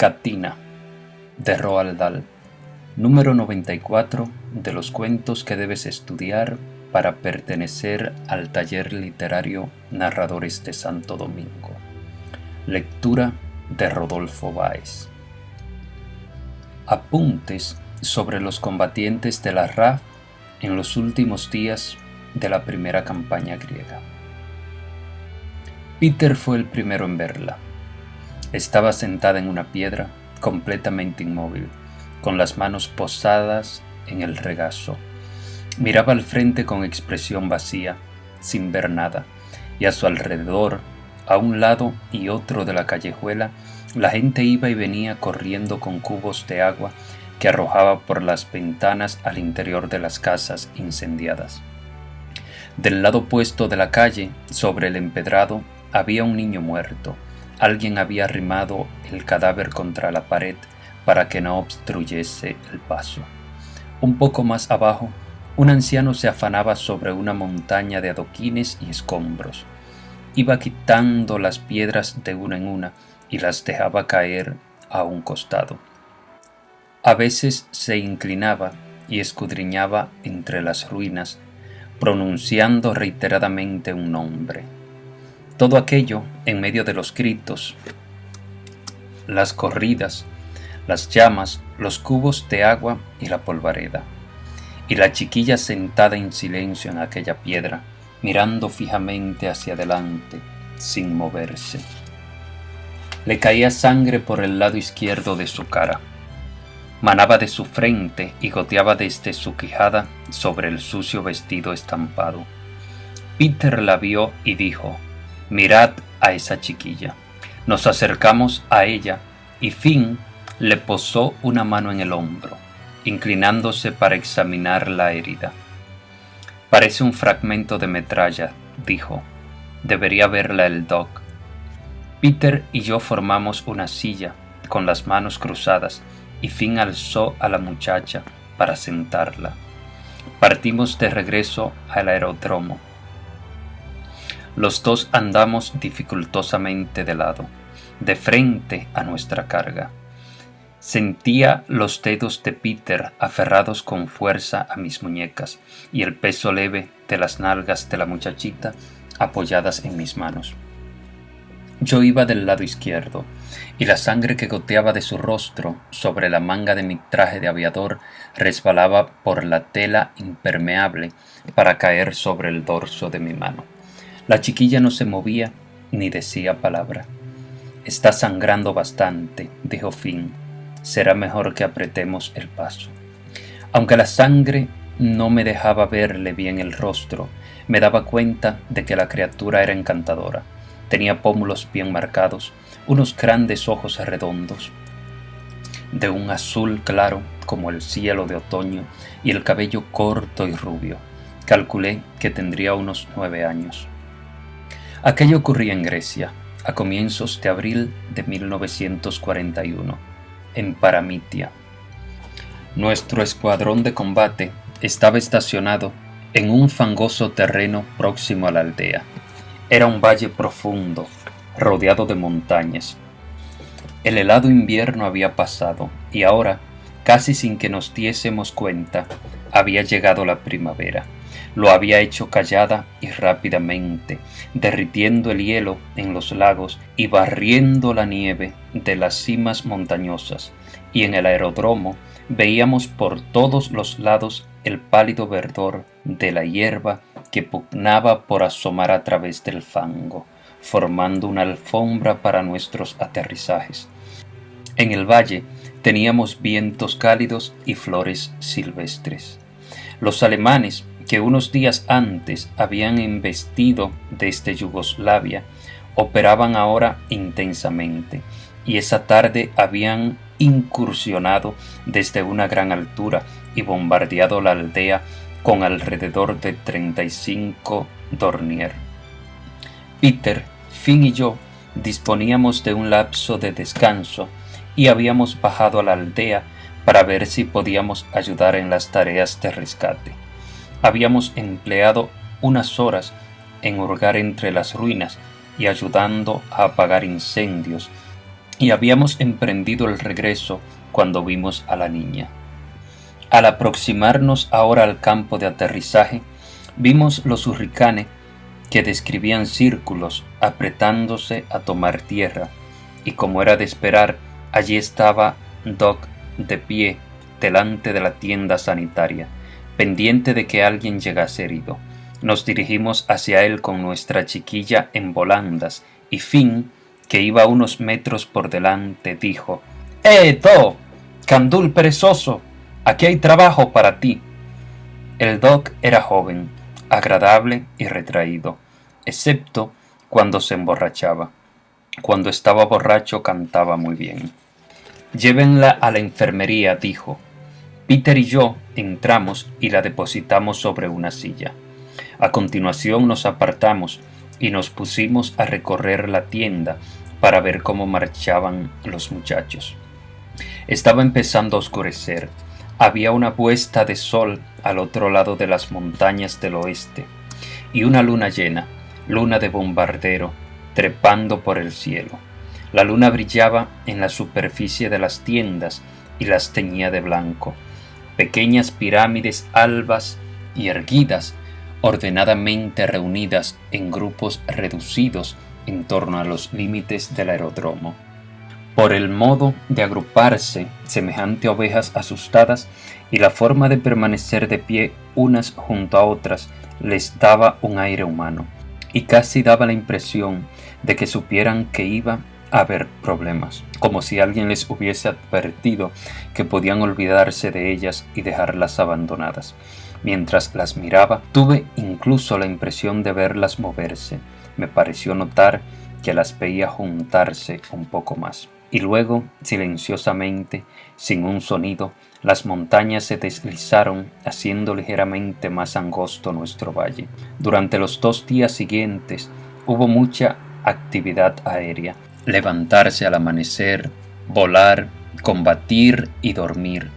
Catina, de Roald Dahl, número 94 de los cuentos que debes estudiar para pertenecer al taller literario Narradores de Santo Domingo. Lectura de Rodolfo Báez. Apuntes sobre los combatientes de la RAF en los últimos días de la primera campaña griega. Peter fue el primero en verla. Estaba sentada en una piedra, completamente inmóvil, con las manos posadas en el regazo. Miraba al frente con expresión vacía, sin ver nada, y a su alrededor, a un lado y otro de la callejuela, la gente iba y venía corriendo con cubos de agua que arrojaba por las ventanas al interior de las casas incendiadas. Del lado opuesto de la calle, sobre el empedrado, había un niño muerto. Alguien había arrimado el cadáver contra la pared para que no obstruyese el paso. Un poco más abajo, un anciano se afanaba sobre una montaña de adoquines y escombros. Iba quitando las piedras de una en una y las dejaba caer a un costado. A veces se inclinaba y escudriñaba entre las ruinas, pronunciando reiteradamente un nombre. Todo aquello en medio de los gritos, las corridas, las llamas, los cubos de agua y la polvareda. Y la chiquilla sentada en silencio en aquella piedra, mirando fijamente hacia adelante, sin moverse. Le caía sangre por el lado izquierdo de su cara. Manaba de su frente y goteaba desde su quijada sobre el sucio vestido estampado. Peter la vio y dijo: «Mirad a esa chiquilla». Nos acercamos a ella y Finn le posó una mano en el hombro, inclinándose para examinar la herida. «Parece un fragmento de metralla», dijo. «Debería verla el Doc». Peter y yo formamos una silla, con las manos cruzadas, y Finn alzó a la muchacha para sentarla. Partimos de regreso al aeródromo. Los dos andamos dificultosamente de lado, de frente a nuestra carga. Sentía los dedos de Peter aferrados con fuerza a mis muñecas y el peso leve de las nalgas de la muchachita apoyadas en mis manos. Yo iba del lado izquierdo, y la sangre que goteaba de su rostro sobre la manga de mi traje de aviador resbalaba por la tela impermeable para caer sobre el dorso de mi mano. La chiquilla no se movía ni decía palabra. «Está sangrando bastante», dijo Finn. «Será mejor que apretemos el paso». Aunque la sangre no me dejaba verle bien el rostro, me daba cuenta de que la criatura era encantadora. Tenía pómulos bien marcados, unos grandes ojos redondos, de un azul claro como el cielo de otoño, y el cabello corto y rubio. Calculé que tendría unos 9 años. Aquello ocurría en Grecia, a comienzos de abril de 1941, en Paramitia. Nuestro escuadrón de combate estaba estacionado en un fangoso terreno próximo a la aldea. Era un valle profundo, rodeado de montañas. El helado invierno había pasado y ahora, casi sin que nos diésemos cuenta, había llegado la primavera. Lo había hecho callada y rápidamente, derritiendo el hielo en los lagos y barriendo la nieve de las cimas montañosas, y en el aeródromo veíamos por todos los lados el pálido verdor de la hierba que pugnaba por asomar a través del fango, formando una alfombra para nuestros aterrizajes. En el valle teníamos vientos cálidos y flores silvestres. Los alemanes, que unos días antes habían embestido desde Yugoslavia, operaban ahora intensamente, y esa tarde habían incursionado desde una gran altura y bombardeado la aldea con alrededor de 35 Dornier. Peter, Finn y yo disponíamos de un lapso de descanso y habíamos bajado a la aldea para ver si podíamos ayudar en las tareas de rescate. Habíamos empleado unas horas en hurgar entre las ruinas y ayudando a apagar incendios, y habíamos emprendido el regreso cuando vimos a la niña. Al aproximarnos ahora al campo de aterrizaje, vimos los hurricanes que describían círculos apretándose a tomar tierra, y como era de esperar, allí estaba Doc de pie delante de la tienda sanitaria, pendiente de que alguien llegase herido. Nos dirigimos hacia él con nuestra chiquilla en volandas, y Finn, que iba unos metros por delante, dijo: Doc! ¡Candul perezoso! Aquí hay trabajo para ti. El Doc era joven, agradable y retraído, excepto cuando se emborrachaba. Cuando estaba borracho cantaba muy bien. Llévenla a la enfermería, dijo. Peter y yo entramos y la depositamos sobre una silla. A continuación nos apartamos y nos pusimos a recorrer la tienda para ver cómo marchaban los muchachos. Estaba empezando a oscurecer. Había una puesta de sol al otro lado de las montañas del oeste y una luna llena, luna de bombardero, trepando por el cielo. La luna brillaba en la superficie de las tiendas y las teñía de blanco. Pequeñas pirámides albas y erguidas, ordenadamente reunidas en grupos reducidos en torno a los límites del aeródromo. Por el modo de agruparse, semejante a ovejas asustadas, y la forma de permanecer de pie unas junto a otras, les daba un aire humano, y casi daba la impresión de que supieran que iba a haber problemas, como si alguien les hubiese advertido que podían olvidarse de ellas y dejarlas abandonadas. Mientras las miraba, tuve incluso la impresión de verlas moverse. Me pareció notar que las veía juntarse un poco más. Y luego, silenciosamente, sin un sonido, las montañas se deslizaron, haciendo ligeramente más angosto nuestro valle. Durante los 2 días siguientes hubo mucha actividad aérea. Levantarse al amanecer, volar, combatir y dormir.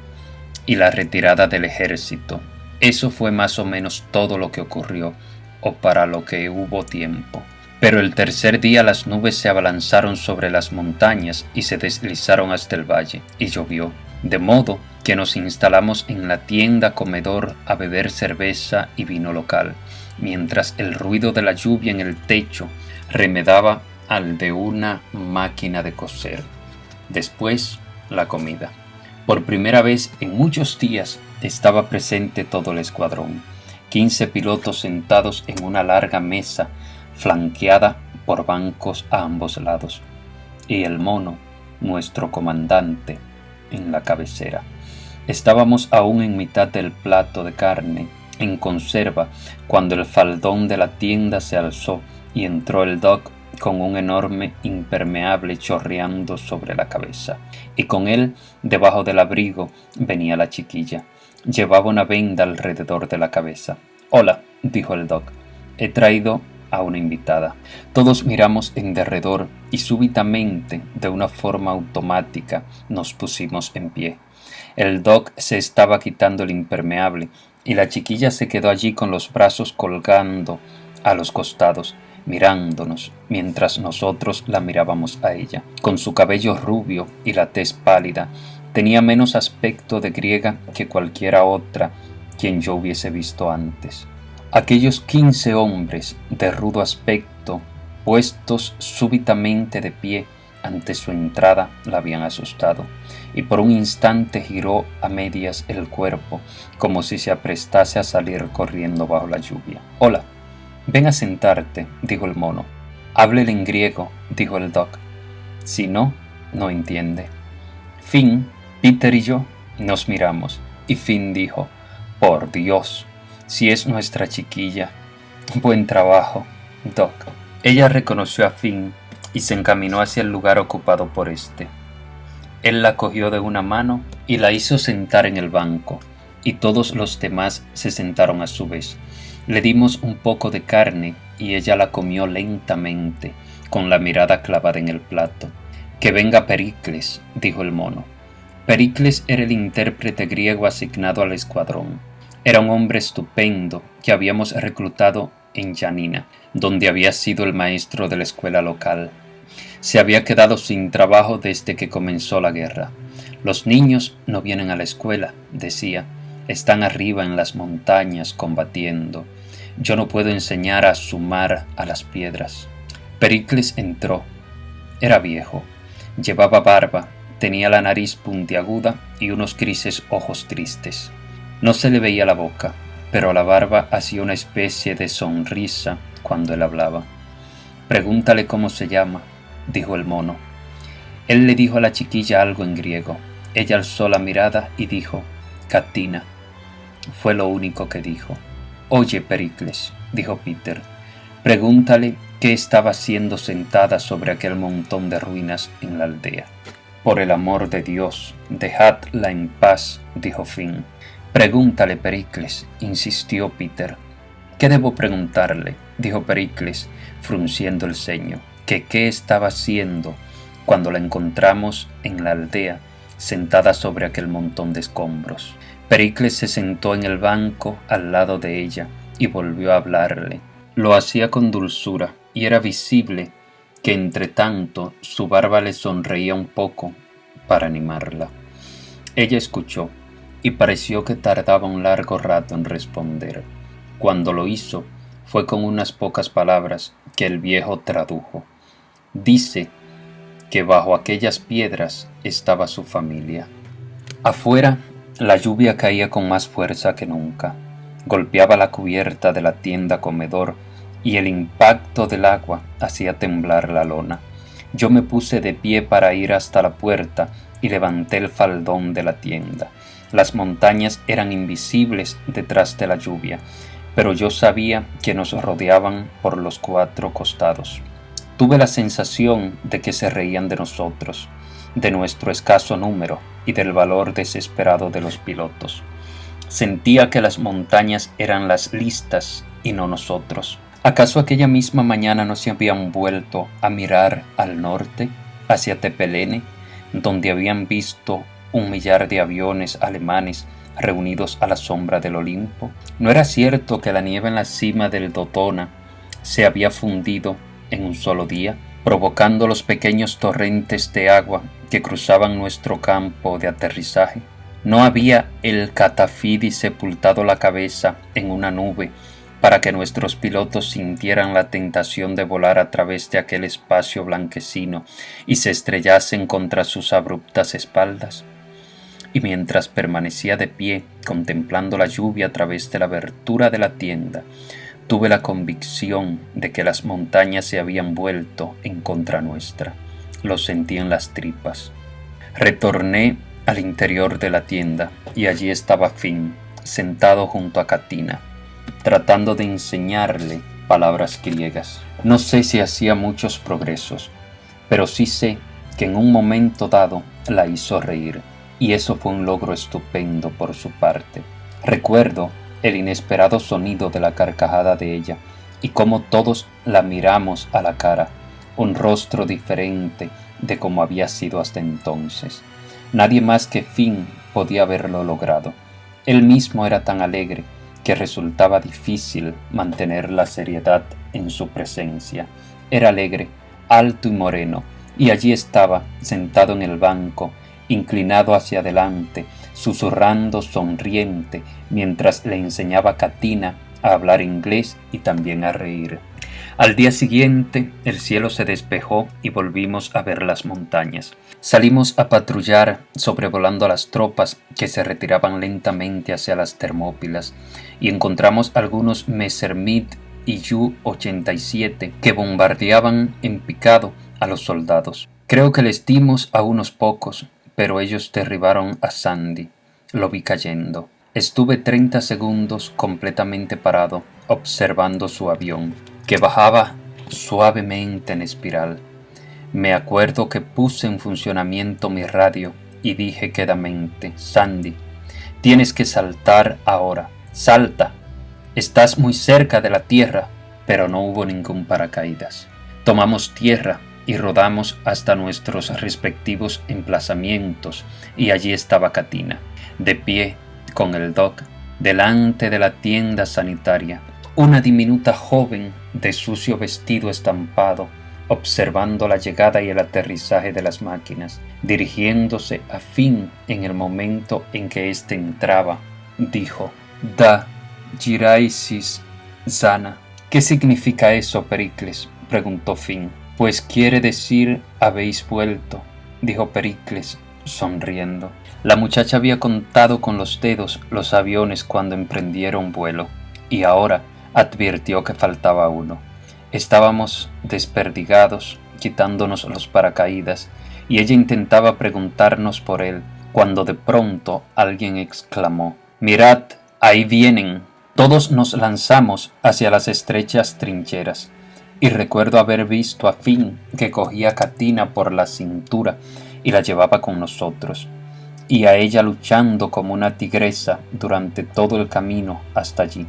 Y la retirada del ejército. Eso fue más o menos todo lo que ocurrió, o para lo que hubo tiempo. Pero el tercer día las nubes se abalanzaron sobre las montañas y se deslizaron hasta el valle, y llovió, de modo que nos instalamos en la tienda comedor a beber cerveza y vino local, mientras el ruido de la lluvia en el techo remedaba al de una máquina de coser. Después, la comida. Por primera vez en muchos días estaba presente todo el escuadrón, 15 pilotos sentados en una larga mesa flanqueada por bancos a ambos lados, y el mono, nuestro comandante, en la cabecera. Estábamos aún en mitad del plato de carne en conserva cuando el faldón de la tienda se alzó y entró el Doc con un enorme impermeable chorreando sobre la cabeza, y con él, debajo del abrigo, venía la chiquilla. Llevaba una venda alrededor de la cabeza. «Hola», dijo el Doc, «he traído a una invitada». Todos miramos en derredor y súbitamente, de una forma automática, nos pusimos en pie. El Doc se estaba quitando el impermeable y la chiquilla se quedó allí con los brazos colgando a los costados, mirándonos, mientras nosotros la mirábamos a ella. Con su cabello rubio y la tez pálida, tenía menos aspecto de griega que cualquiera otra quien yo hubiese visto antes. Aquellos 15 hombres de rudo aspecto, puestos súbitamente de pie ante su entrada, la habían asustado, y por un instante giró a medias el cuerpo, como si se aprestase a salir corriendo bajo la lluvia. «Hola, ven a sentarte», dijo el mono. «Háblele en griego», dijo el Doc. «Si no, no entiende». Finn, Peter y yo nos miramos, y Finn dijo: «Por Dios, si es nuestra chiquilla. Buen trabajo, Doc». Ella reconoció a Finn y se encaminó hacia el lugar ocupado por éste. Él la cogió de una mano y la hizo sentar en el banco, y todos los demás se sentaron a su vez. Le dimos un poco de carne y ella la comió lentamente, con la mirada clavada en el plato. «Que venga Pericles», dijo el mono. Pericles era el intérprete griego asignado al escuadrón. Era un hombre estupendo que habíamos reclutado en Yanina, donde había sido el maestro de la escuela local. Se había quedado sin trabajo desde que comenzó la guerra. Los niños no vienen a la escuela, decía, están arriba en las montañas combatiendo. Yo no puedo enseñar a sumar a las piedras. Pericles entró. Era viejo. Llevaba barba, tenía la nariz puntiaguda y unos grises ojos tristes. No se le veía la boca, pero la barba hacía una especie de sonrisa cuando él hablaba. Pregúntale cómo se llama, dijo el mono. Él le dijo a la chiquilla algo en griego. Ella alzó la mirada y dijo, Catina. Fue lo único que dijo. Oye, Pericles, dijo Peter, pregúntale qué estaba haciendo sentada sobre aquel montón de ruinas en la aldea. Por el amor de Dios, dejadla en paz, dijo Finn. Pregúntale, Pericles, insistió Peter. ¿Qué debo preguntarle? Dijo Pericles, frunciendo el ceño. ¿Que qué estaba haciendo cuando la encontramos en la aldea, sentada sobre aquel montón de escombros? Pericles se sentó en el banco al lado de ella y volvió a hablarle. Lo hacía con dulzura y era visible que entre tanto su barba le sonreía un poco para animarla. Ella escuchó y pareció que tardaba un largo rato en responder. Cuando lo hizo, fue con unas pocas palabras que el viejo tradujo. Dice que bajo aquellas piedras estaba su familia. Afuera, la lluvia caía con más fuerza que nunca. Golpeaba la cubierta de la tienda comedor y el impacto del agua hacía temblar la lona. Yo me puse de pie para ir hasta la puerta y levanté el faldón de la tienda. Las montañas eran invisibles detrás de la lluvia, pero yo sabía que nos rodeaban por los cuatro costados. Tuve la sensación de que se reían de nosotros, de nuestro escaso número y del valor desesperado de los pilotos. Sentía que las montañas eran las listas y no nosotros. ¿Acaso aquella misma mañana no se habían vuelto a mirar al norte, hacia Tepelene, donde habían visto 1.000.000 de aviones alemanes reunidos a la sombra del Olimpo? ¿No era cierto que la nieve en la cima del Dodona se había fundido en un solo día, provocando los pequeños torrentes de agua que cruzaban nuestro campo de aterrizaje? ¿No había el Catafidi sepultado la cabeza en una nube para que nuestros pilotos sintieran la tentación de volar a través de aquel espacio blanquecino y se estrellasen contra sus abruptas espaldas? Y mientras permanecía de pie, contemplando la lluvia a través de la abertura de la tienda, tuve la convicción de que las montañas se habían vuelto en contra nuestra. Lo sentí en las tripas. Retorné al interior de la tienda y allí estaba Finn, sentado junto a Catina, tratando de enseñarle palabras griegas. No sé si hacía muchos progresos, pero sí sé que en un momento dado la hizo reír, y eso fue un logro estupendo por su parte. Recuerdo el inesperado sonido de la carcajada de ella, y cómo todos la miramos a la cara, un rostro diferente de como había sido hasta entonces. Nadie más que Finn podía haberlo logrado. Él mismo era tan alegre que resultaba difícil mantener la seriedad en su presencia. Era alegre, alto y moreno, y allí estaba, sentado en el banco, inclinado hacia adelante, susurrando sonriente, mientras le enseñaba a Catina a hablar inglés y también a reír. Al día siguiente, el cielo se despejó y volvimos a ver las montañas. Salimos a patrullar sobrevolando a las tropas que se retiraban lentamente hacia las Termópilas y encontramos algunos Messerschmitt y Ju-87 que bombardeaban en picado a los soldados. Creo que les dimos a unos pocos, pero ellos derribaron a Sandy. Lo vi cayendo. Estuve 30 segundos completamente parado, observando su avión, que bajaba suavemente en espiral. Me acuerdo que puse en funcionamiento mi radio y dije quedamente: Sandy, tienes que saltar ahora. ¡Salta! Estás muy cerca de la tierra. Pero no hubo ningún paracaídas. Tomamos tierra y rodamos hasta nuestros respectivos emplazamientos, y allí estaba Catina, de pie, con el doc, delante de la tienda sanitaria, una diminuta joven de sucio vestido estampado, observando la llegada y el aterrizaje de las máquinas. Dirigiéndose a Finn en el momento en que éste entraba, dijo: Da Giraisis Sana. ¿Qué significa eso, Pericles?, preguntó Finn. Pues quiere decir habéis vuelto, dijo Pericles, sonriendo. La muchacha había contado con los dedos los aviones cuando emprendieron vuelo, y ahora advirtió que faltaba uno. Estábamos desperdigados, quitándonos los paracaídas, y ella intentaba preguntarnos por él, cuando de pronto alguien exclamó: «Mirad, ahí vienen». Todos nos lanzamos hacia las estrechas trincheras, y recuerdo haber visto a Finn que cogía a Katina por la cintura y la llevaba con nosotros, y a ella luchando como una tigresa durante todo el camino hasta allí.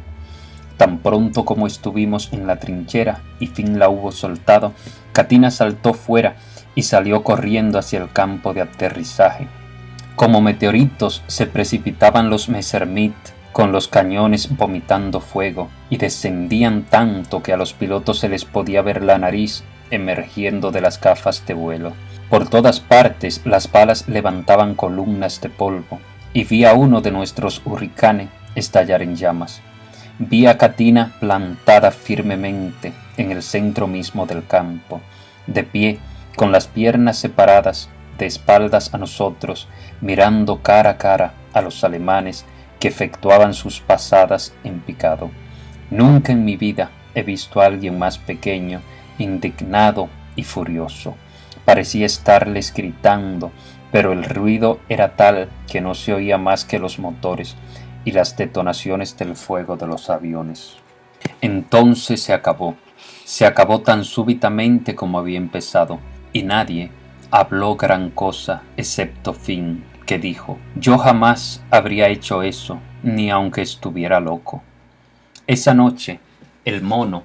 Tan pronto como estuvimos en la trinchera y Finn la hubo soltado, Katina saltó fuera y salió corriendo hacia el campo de aterrizaje. Como meteoritos se precipitaban los Messerschmitt con los cañones vomitando fuego, y descendían tanto que a los pilotos se les podía ver la nariz emergiendo de las gafas de vuelo. Por todas partes las balas levantaban columnas de polvo, y vi a uno de nuestros Hurricane estallar en llamas. Vi a Katina plantada firmemente en el centro mismo del campo, de pie, con las piernas separadas, de espaldas a nosotros, mirando cara a cara a los alemanes que efectuaban sus pasadas en picado. Nunca en mi vida he visto a alguien más pequeño, indignado y furioso. Parecía estarles gritando, pero el ruido era tal que no se oía más que los motores y las detonaciones del fuego de los aviones. Entonces se acabó tan súbitamente como había empezado, y nadie habló gran cosa excepto Finn, que dijo: «Yo jamás habría hecho eso, ni aunque estuviera loco». Esa noche, el mono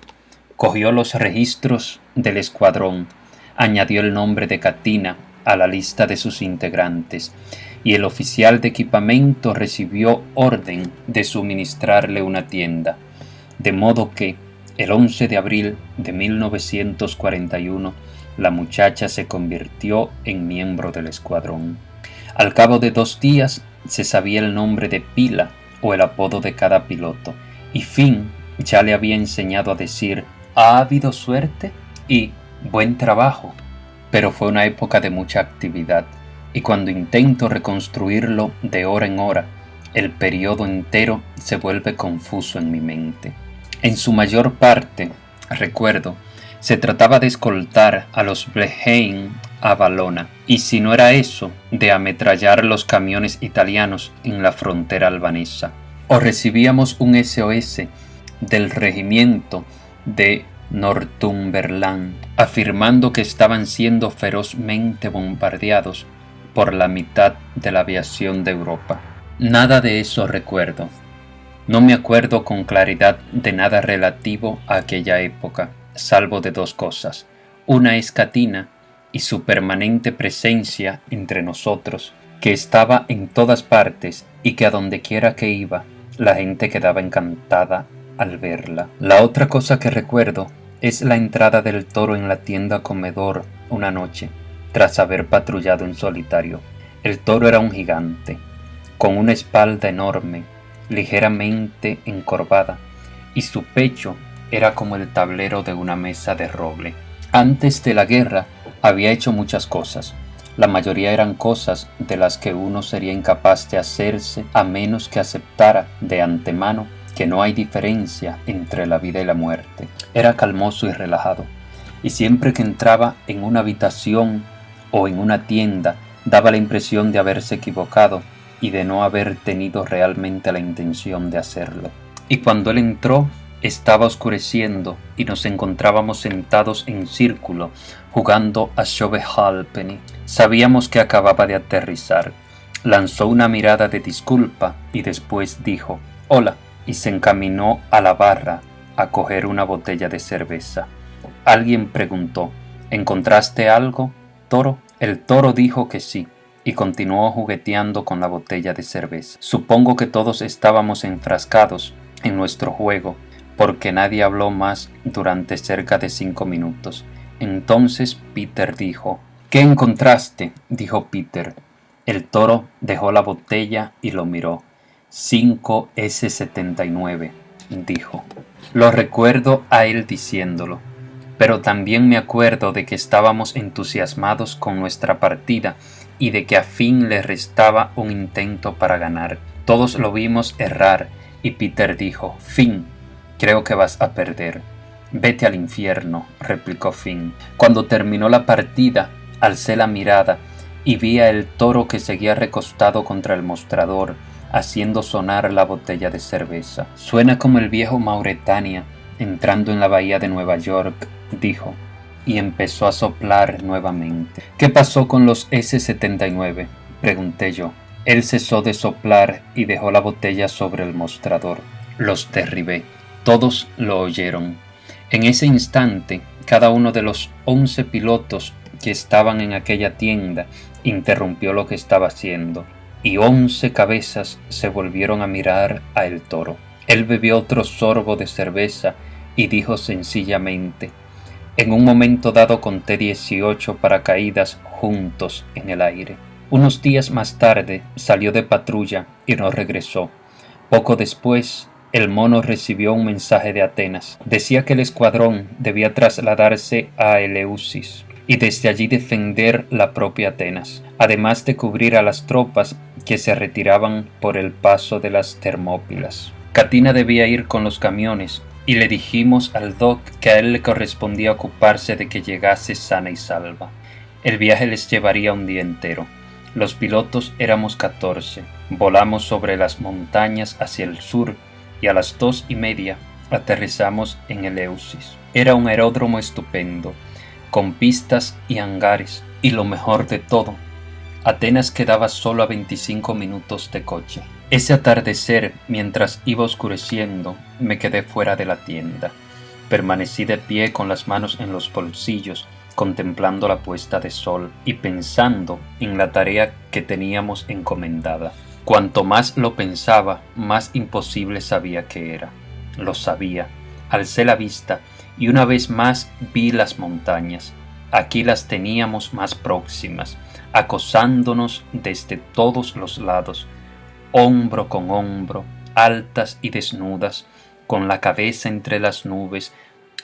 cogió los registros del escuadrón, añadió el nombre de Katina a la lista de sus integrantes, y el oficial de equipamiento recibió orden de suministrarle una tienda, de modo que, el 11 de abril de 1941, la muchacha se convirtió en miembro del escuadrón. Al cabo de 2 días se sabía el nombre de pila o el apodo de cada piloto, y Finn ya le había enseñado a decir «¿Ha habido suerte?» y «buen trabajo». Pero fue una época de mucha actividad, y cuando intento reconstruirlo de hora en hora, el periodo entero se vuelve confuso en mi mente. En su mayor parte, recuerdo, se trataba de escoltar a los Blechheim a Valona, y si no era eso, de ametrallar los camiones italianos en la frontera albanesa. O recibíamos un SOS del regimiento de Northumberland, afirmando que estaban siendo ferozmente bombardeados por la mitad de la aviación de Europa. Nada de eso recuerdo. No me acuerdo con claridad de nada relativo a aquella época, salvo de 2 cosas. Una es Katina y su permanente presencia entre nosotros, que estaba en todas partes y que a donde quiera que iba, la gente quedaba encantada al verla. La otra cosa que recuerdo es la entrada del Toro en la tienda comedor una noche, tras haber patrullado en solitario. El Toro era un gigante, con una espalda enorme, ligeramente encorvada, y su pecho era como el tablero de una mesa de roble. Antes de la guerra había hecho muchas cosas. La mayoría eran cosas de las que uno sería incapaz de hacerse a menos que aceptara de antemano que no hay diferencia entre la vida y la muerte. Era calmoso y relajado, y siempre que entraba en una habitación o en una tienda daba la impresión de haberse equivocado y de no haber tenido realmente la intención de hacerlo. Y cuando él entró, estaba oscureciendo y nos encontrábamos sentados en círculo jugando a Shovehalpenny. Sabíamos que acababa de aterrizar. Lanzó una mirada de disculpa y después dijo «Hola», y se encaminó a la barra a coger una botella de cerveza. Alguien preguntó «¿Encontraste algo, Toro?» El Toro dijo que sí, y continuó jugueteando con la botella de cerveza. Supongo que todos estábamos enfrascados en nuestro juego, porque nadie habló más durante cerca de 5 minutos. Entonces Peter dijo: «¿Qué encontraste?», dijo Peter. El toro dejó la botella y lo miró. 5S79, dijo. Lo recuerdo a él diciéndolo, pero también me acuerdo de que estábamos entusiasmados con nuestra partida y de que a Finn le restaba un intento para ganar. Todos lo vimos errar y Peter dijo: «Finn, creo que vas a perder». «Vete al infierno», replicó Finn. Cuando terminó la partida, alcé la mirada y vi a el toro que seguía recostado contra el mostrador, haciendo sonar la botella de cerveza. «Suena como el viejo Mauretania entrando en la bahía de Nueva York», dijo, y empezó a soplar nuevamente. «¿Qué pasó con los S-79?», pregunté yo. Él cesó de soplar y dejó la botella sobre el mostrador. «Los derribé». Todos lo oyeron. En ese instante, cada uno de los 11 pilotos que estaban en aquella tienda interrumpió lo que estaba haciendo, y 11 cabezas se volvieron a mirar a el toro. Él bebió otro sorbo de cerveza y dijo sencillamente: «En un momento dado conté 18 paracaídas juntos en el aire». Unos días más tarde salió de patrulla y no regresó. Poco después, el mono recibió un mensaje de Atenas. Decía que el escuadrón debía trasladarse a Eleusis y desde allí defender la propia Atenas, además de cubrir a las tropas que se retiraban por el paso de las Termópilas. Catina debía ir con los camiones y le dijimos al doc que a él le correspondía ocuparse de que llegase sana y salva. El viaje les llevaría un día entero. Los pilotos éramos 14. Volamos sobre las montañas hacia el sur y a las 2:30 aterrizamos en Eleusis. Era un aeródromo estupendo, con pistas y hangares, y lo mejor de todo, Atenas quedaba solo a 25 minutos de coche. Ese atardecer, mientras iba oscureciendo, me quedé fuera de la tienda. Permanecí de pie con las manos en los bolsillos, contemplando la puesta de sol y pensando en la tarea que teníamos encomendada. Cuanto más lo pensaba, más imposible sabía que era. Lo sabía. Alcé la vista y una vez más vi las montañas. Aquí las teníamos más próximas, acosándonos desde todos los lados, hombro con hombro, altas y desnudas, con la cabeza entre las nubes,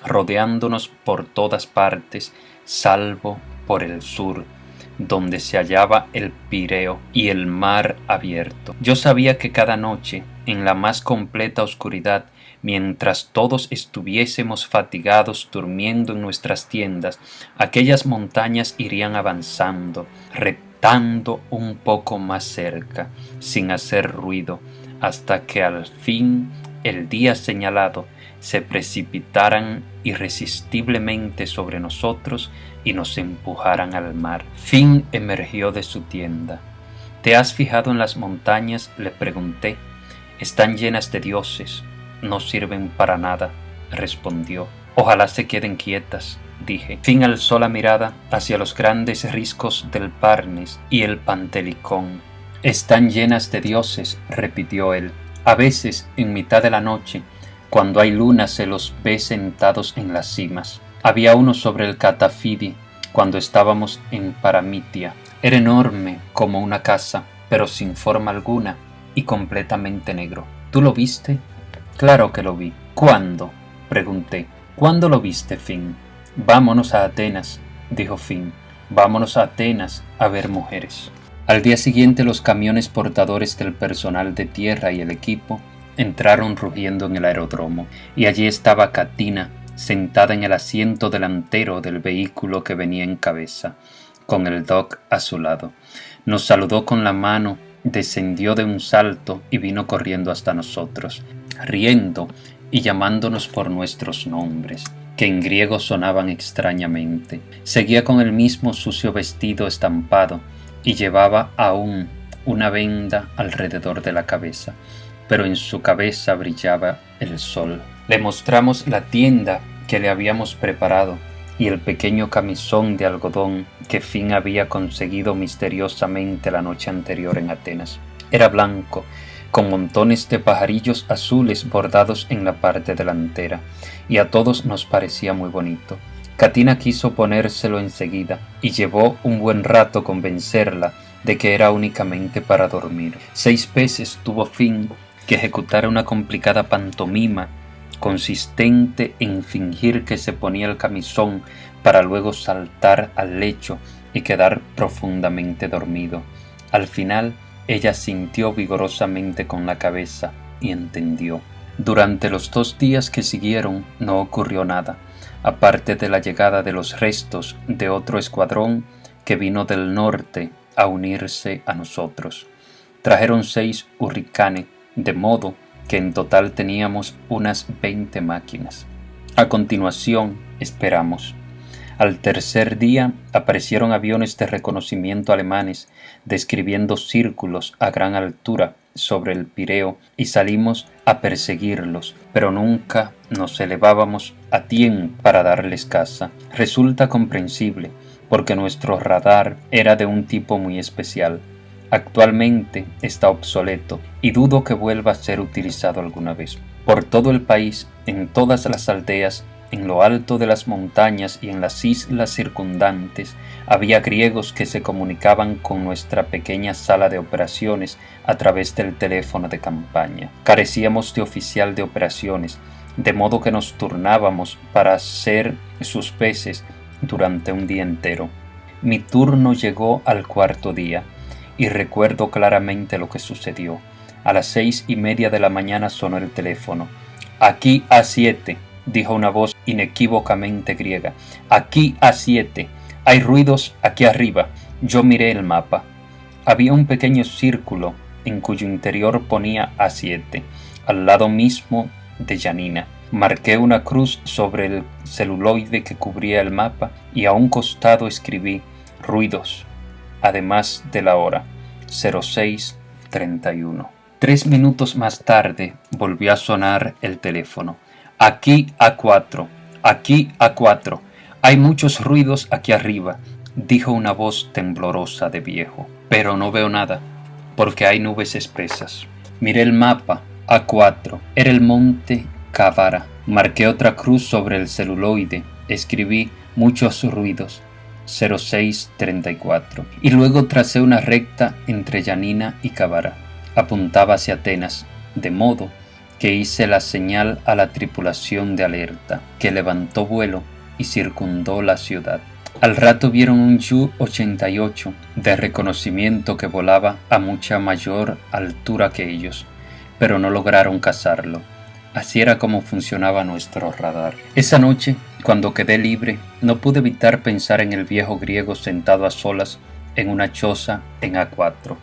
rodeándonos por todas partes, salvo por el sur, donde se hallaba el Pireo y el mar abierto. Yo sabía que cada noche, en la más completa oscuridad, mientras todos estuviésemos fatigados durmiendo en nuestras tiendas, aquellas montañas irían avanzando, reptando un poco más cerca, sin hacer ruido, hasta que al fin, el día señalado, se precipitaran irresistiblemente sobre nosotros y nos empujaran al mar. Finn emergió de su tienda. ¿Te has fijado en las montañas?, le pregunté. Están llenas de dioses. No sirven para nada, respondió. Ojalá se queden quietas, dije. Finn alzó la mirada hacia los grandes riscos del Parnes y el Pantelicón. Están llenas de dioses, repitió él. A veces, en mitad de la noche, cuando hay luna, se los ve sentados en las cimas. Había uno sobre el Catafidi cuando estábamos en Paramitia. Era enorme como una casa, pero sin forma alguna y completamente negro. ¿Tú lo viste? Claro que lo vi. ¿Cuándo?, pregunté. ¿Cuándo lo viste, Finn? Vámonos a Atenas, dijo Finn. Vámonos a Atenas a ver mujeres. Al día siguiente los camiones portadores del personal de tierra y el equipo entraron rugiendo en el aeródromo, y allí estaba Catina, sentada en el asiento delantero del vehículo que venía en cabeza, con el doc a su lado. Nos saludó con la mano, descendió de un salto y vino corriendo hasta nosotros, riendo y llamándonos por nuestros nombres, que en griego sonaban extrañamente. Seguía con el mismo sucio vestido estampado y llevaba aún una venda alrededor de la cabeza, pero en su cabeza brillaba el sol. Le mostramos la tienda que le habíamos preparado y el pequeño camisón de algodón que Finn había conseguido misteriosamente la noche anterior en Atenas. Era blanco, con montones de pajarillos azules bordados en la parte delantera, y a todos nos parecía muy bonito. Katina quiso ponérselo enseguida y llevó un buen rato convencerla de que era únicamente para dormir. 6 veces tuvo fin que ejecutar una complicada pantomima consistente en fingir que se ponía el camisón para luego saltar al lecho y quedar profundamente dormido. Al final ella sintió vigorosamente con la cabeza y entendió. Durante los 2 días que siguieron no ocurrió nada, aparte de la llegada de los restos de otro escuadrón que vino del norte a unirse a nosotros. Trajeron 6 hurricanes, de modo que en total teníamos unas 20 máquinas. A continuación, esperamos. Al tercer día aparecieron aviones de reconocimiento alemanes describiendo círculos a gran altura sobre el Pireo y salimos a perseguirlos, pero nunca nos elevábamos a tiempo para darles caza. Resulta comprensible, porque nuestro radar era de un tipo muy especial. Actualmente está obsoleto y dudo que vuelva a ser utilizado alguna vez. Por todo el país, en todas las aldeas, en lo alto de las montañas y en las islas circundantes, había griegos que se comunicaban con nuestra pequeña sala de operaciones a través del teléfono de campaña. Carecíamos de oficial de operaciones, de modo que nos turnábamos para hacer sus veces durante un día entero. Mi turno llegó al 4.º día, y recuerdo claramente lo que sucedió. A las 6:30 de la mañana sonó el teléfono. «Aquí A7», dijo una voz inequívocamente griega. «Aquí A7. Hay ruidos aquí arriba». Yo miré el mapa. Había un pequeño círculo en cuyo interior ponía A7, al lado mismo de Janina. Marqué una cruz sobre el celuloide que cubría el mapa y a un costado escribí «Ruidos», además de la hora, 06:31. 3 minutos más tarde volvió a sonar el teléfono. «Aquí A4, aquí A4, hay muchos ruidos aquí arriba», dijo una voz temblorosa de viejo. «Pero no veo nada, porque hay nubes espesas». Miré el mapa. A4, era el monte Cavara. Marqué otra cruz sobre el celuloide, escribí «muchos ruidos», 06:34, y luego tracé una recta entre Janina y Cavara. Apuntaba hacia Atenas, de modo que hice la señal a la tripulación de alerta, que levantó vuelo y circundó la ciudad. Al rato vieron un Ju-88 de reconocimiento que volaba a mucha mayor altura que ellos, pero no lograron cazarlo. Así era como funcionaba nuestro radar. Esa noche, cuando quedé libre, no pude evitar pensar en el viejo griego sentado a solas en una choza en A4,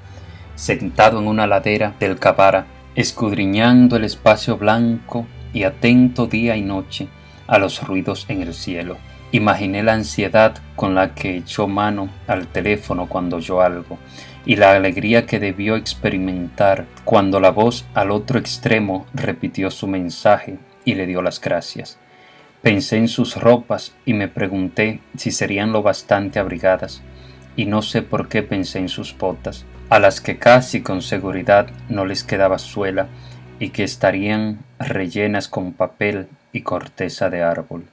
sentado en una ladera del Cavara, escudriñando el espacio blanco y atento día y noche a los ruidos en el cielo. Imaginé la ansiedad con la que echó mano al teléfono cuando oyó algo, y la alegría que debió experimentar cuando la voz al otro extremo repitió su mensaje y le dio las gracias. Pensé en sus ropas y me pregunté si serían lo bastante abrigadas, y no sé por qué pensé en sus botas, a las que casi con seguridad no les quedaba suela y que estarían rellenas con papel y corteza de árbol.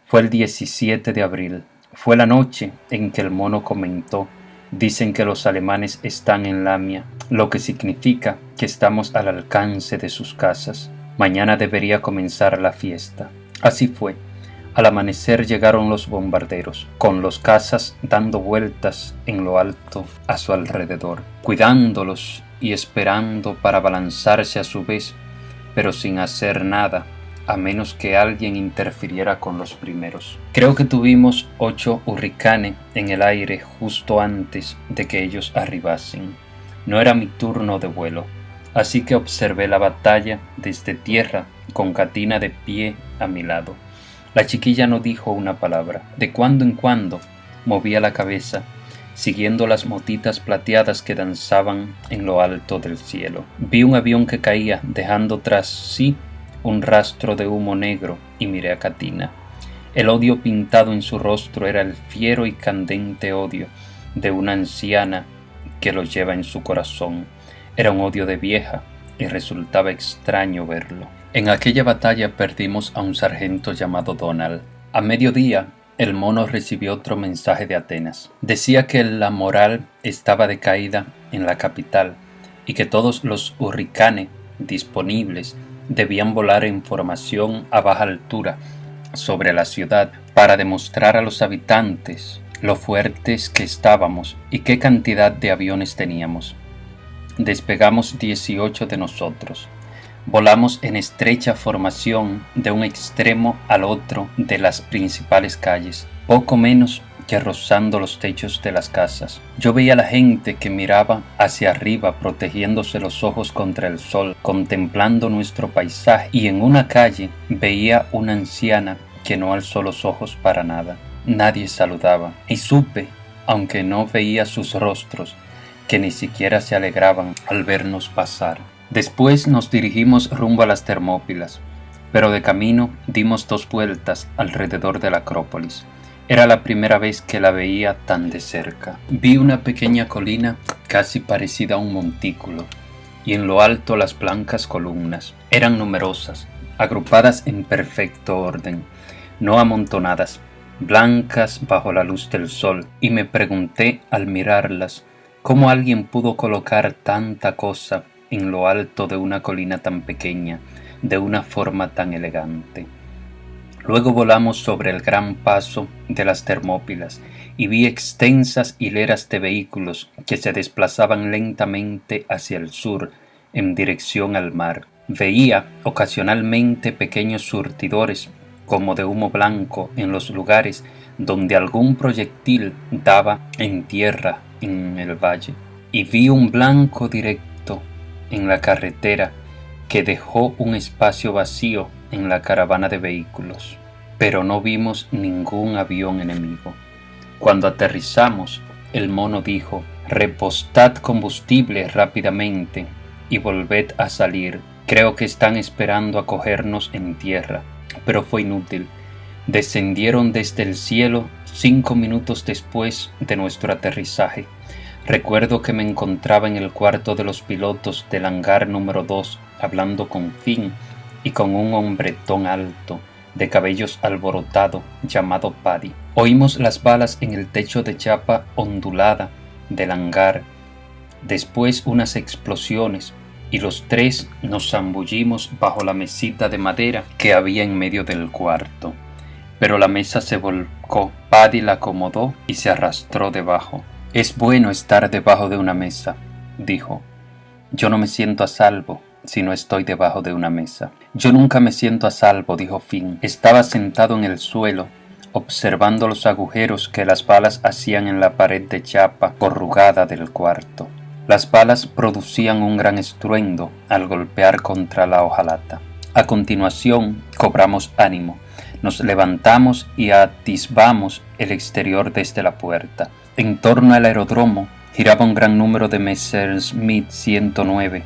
Fue el 17 de abril, fue la noche en que el mono comentó: «Dicen que los alemanes están en Lamia, lo que significa que estamos al alcance de sus casas. Mañana debería comenzar la fiesta». Así fue. Al amanecer llegaron los bombarderos, con los cazas dando vueltas en lo alto a su alrededor, cuidándolos y esperando para abalanzarse a su vez, pero sin hacer nada, a menos que alguien interfiriera con los primeros. Creo que tuvimos 8 hurricanes en el aire justo antes de que ellos arribasen. No era mi turno de vuelo, así que observé la batalla desde tierra con Katina de pie a mi lado. La chiquilla no dijo una palabra. De cuando en cuando movía la cabeza, siguiendo las motitas plateadas que danzaban en lo alto del cielo. Vi un avión que caía, dejando tras sí un rastro de humo negro, y miré a Katina. El odio pintado en su rostro era el fiero y candente odio de una anciana que lo lleva en su corazón. Era un odio de vieja, y resultaba extraño verlo. En aquella batalla perdimos a un sargento llamado Donald. A mediodía el mono recibió otro mensaje de Atenas. Decía que la moral estaba decaída en la capital y que todos los hurricanes disponibles debían volar en formación a baja altura sobre la ciudad para demostrar a los habitantes lo fuertes que estábamos y qué cantidad de aviones teníamos. Despegamos 18 de nosotros. Volamos en estrecha formación de un extremo al otro de las principales calles, poco menos que rozando los techos de las casas. Yo veía a la gente que miraba hacia arriba protegiéndose los ojos contra el sol, contemplando nuestro paisaje, y en una calle veía una anciana que no alzó los ojos para nada. Nadie saludaba, y supe, aunque no veía sus rostros, que ni siquiera se alegraban al vernos pasar. Después nos dirigimos rumbo a las Termópilas, pero de camino dimos 2 vueltas alrededor de la Acrópolis. Era la primera vez que la veía tan de cerca. Vi una pequeña colina casi parecida a un montículo, y en lo alto las blancas columnas. Eran numerosas, agrupadas en perfecto orden, no amontonadas, blancas bajo la luz del sol, y me pregunté al mirarlas cómo alguien pudo colocar tanta cosa en lo alto de una colina tan pequeña, de una forma tan elegante. Luego volamos sobre el gran paso de las Termópilas y vi extensas hileras de vehículos que se desplazaban lentamente hacia el sur en dirección al mar. Veía ocasionalmente pequeños surtidores como de humo blanco en los lugares donde algún proyectil daba en tierra en el valle, y vi un blanco directo en la carretera que dejó un espacio vacío en la caravana de vehículos, pero no vimos ningún avión enemigo. Cuando aterrizamos, el mono dijo: «Repostad combustible rápidamente y volved a salir. Creo que están esperando a cogernos en tierra». Pero fue inútil. Descendieron desde el cielo 5 minutos después de nuestro aterrizaje. Recuerdo que me encontraba en el cuarto de los pilotos del hangar número 2, hablando con Finn y con un hombretón alto, de cabellos alborotados, llamado Paddy. Oímos las balas en el techo de chapa ondulada del hangar, después unas explosiones, y los 3 nos zambullimos bajo la mesita de madera que había en medio del cuarto. Pero la mesa se volcó, Paddy la acomodó y se arrastró debajo. «Es bueno estar debajo de una mesa», dijo. «Yo no me siento a salvo si no estoy debajo de una mesa». «Yo nunca me siento a salvo», dijo Finn. Estaba sentado en el suelo, observando los agujeros que las balas hacían en la pared de chapa corrugada del cuarto. Las balas producían un gran estruendo al golpear contra la hojalata. A continuación cobramos ánimo. Nos levantamos y atisbamos el exterior desde la puerta. En torno al aeródromo giraba un gran número de Messerschmitt 109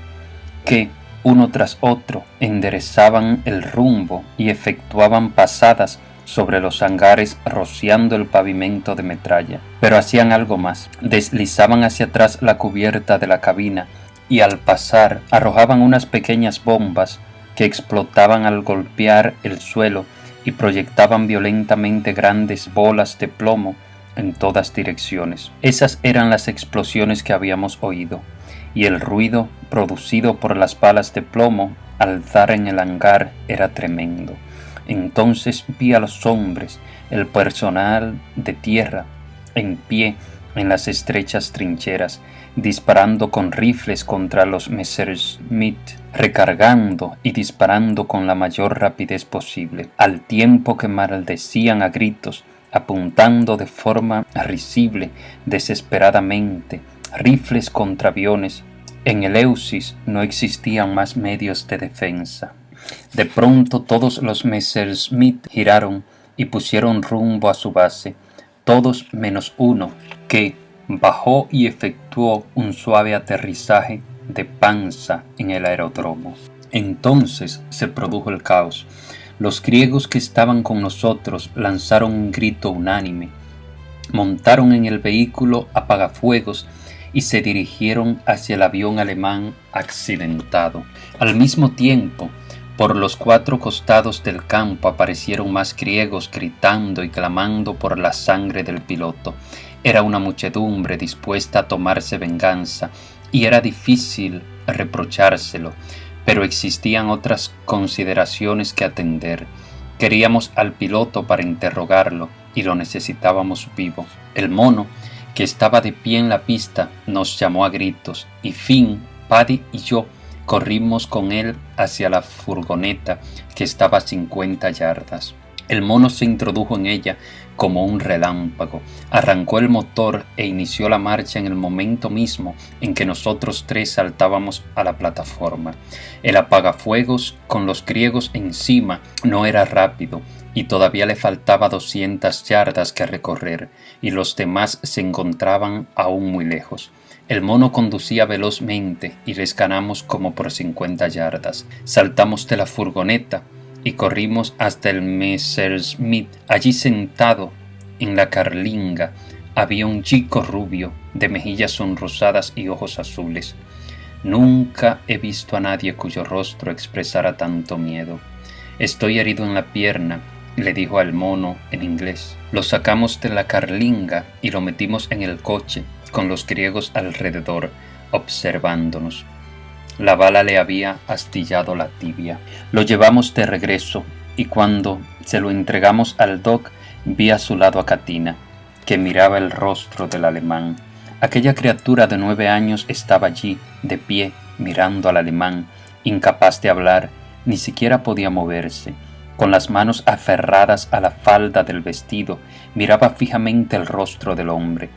que, uno tras otro, enderezaban el rumbo y efectuaban pasadas sobre los hangares rociando el pavimento de metralla. Pero hacían algo más. Deslizaban hacia atrás la cubierta de la cabina y al pasar arrojaban unas pequeñas bombas que explotaban al golpear el suelo y proyectaban violentamente grandes bolas de plomo en todas direcciones. Esas eran las explosiones que habíamos oído, y el ruido producido por las balas de plomo al dar en el hangar era tremendo. Entonces vi a los hombres, el personal de tierra, en pie en las estrechas trincheras, disparando con rifles contra los Messerschmitt, recargando y disparando con la mayor rapidez posible, al tiempo que maldecían a gritos, apuntando de forma risible, desesperadamente, rifles contra aviones. En Eleusis no existían más medios de defensa. De pronto todos los Messerschmitt giraron y pusieron rumbo a su base, todos menos uno, que bajó y efectuó un suave aterrizaje de panza en el aeródromo. Entonces se produjo el caos. Los griegos que estaban con nosotros lanzaron un grito unánime, montaron en el vehículo apagafuegos y se dirigieron hacia el avión alemán accidentado. Al mismo tiempo, Por los 4 costados del campo aparecieron más griegos gritando y clamando por la sangre del piloto. Era una muchedumbre dispuesta a tomarse venganza, y era difícil reprochárselo, pero existían otras consideraciones que atender. Queríamos al piloto para interrogarlo, y lo necesitábamos vivo. El mono, que estaba de pie en la pista, nos llamó a gritos, y Finn, Paddy y yo corrimos con él hacia la furgoneta, que estaba a 50 yardas. El mono se introdujo en ella como un relámpago, arrancó el motor e inició la marcha en el momento mismo en que nosotros 3 saltábamos a la plataforma. El apagafuegos, con los griegos encima, no era rápido, y todavía le faltaba 200 yardas que recorrer, y los demás se encontraban aún muy lejos. El mono conducía velozmente y les ganamos como por 50 yardas. Saltamos de la furgoneta y corrimos hasta el Messerschmitt. Allí sentado en la carlinga había un chico rubio, de mejillas sonrosadas y ojos azules. Nunca he visto a nadie cuyo rostro expresara tanto miedo. «Estoy herido en la pierna», le dijo al mono en inglés. Lo sacamos de la carlinga y lo metimos en el coche, con los griegos alrededor, observándonos. La bala le había astillado la tibia. Lo llevamos de regreso, y cuando se lo entregamos al doc, vi a su lado a Katina, que miraba el rostro del alemán. Aquella criatura de 9 años estaba allí, de pie, mirando al alemán, incapaz de hablar, ni siquiera podía moverse. Con las manos aferradas a la falda del vestido, miraba fijamente el rostro del hombre.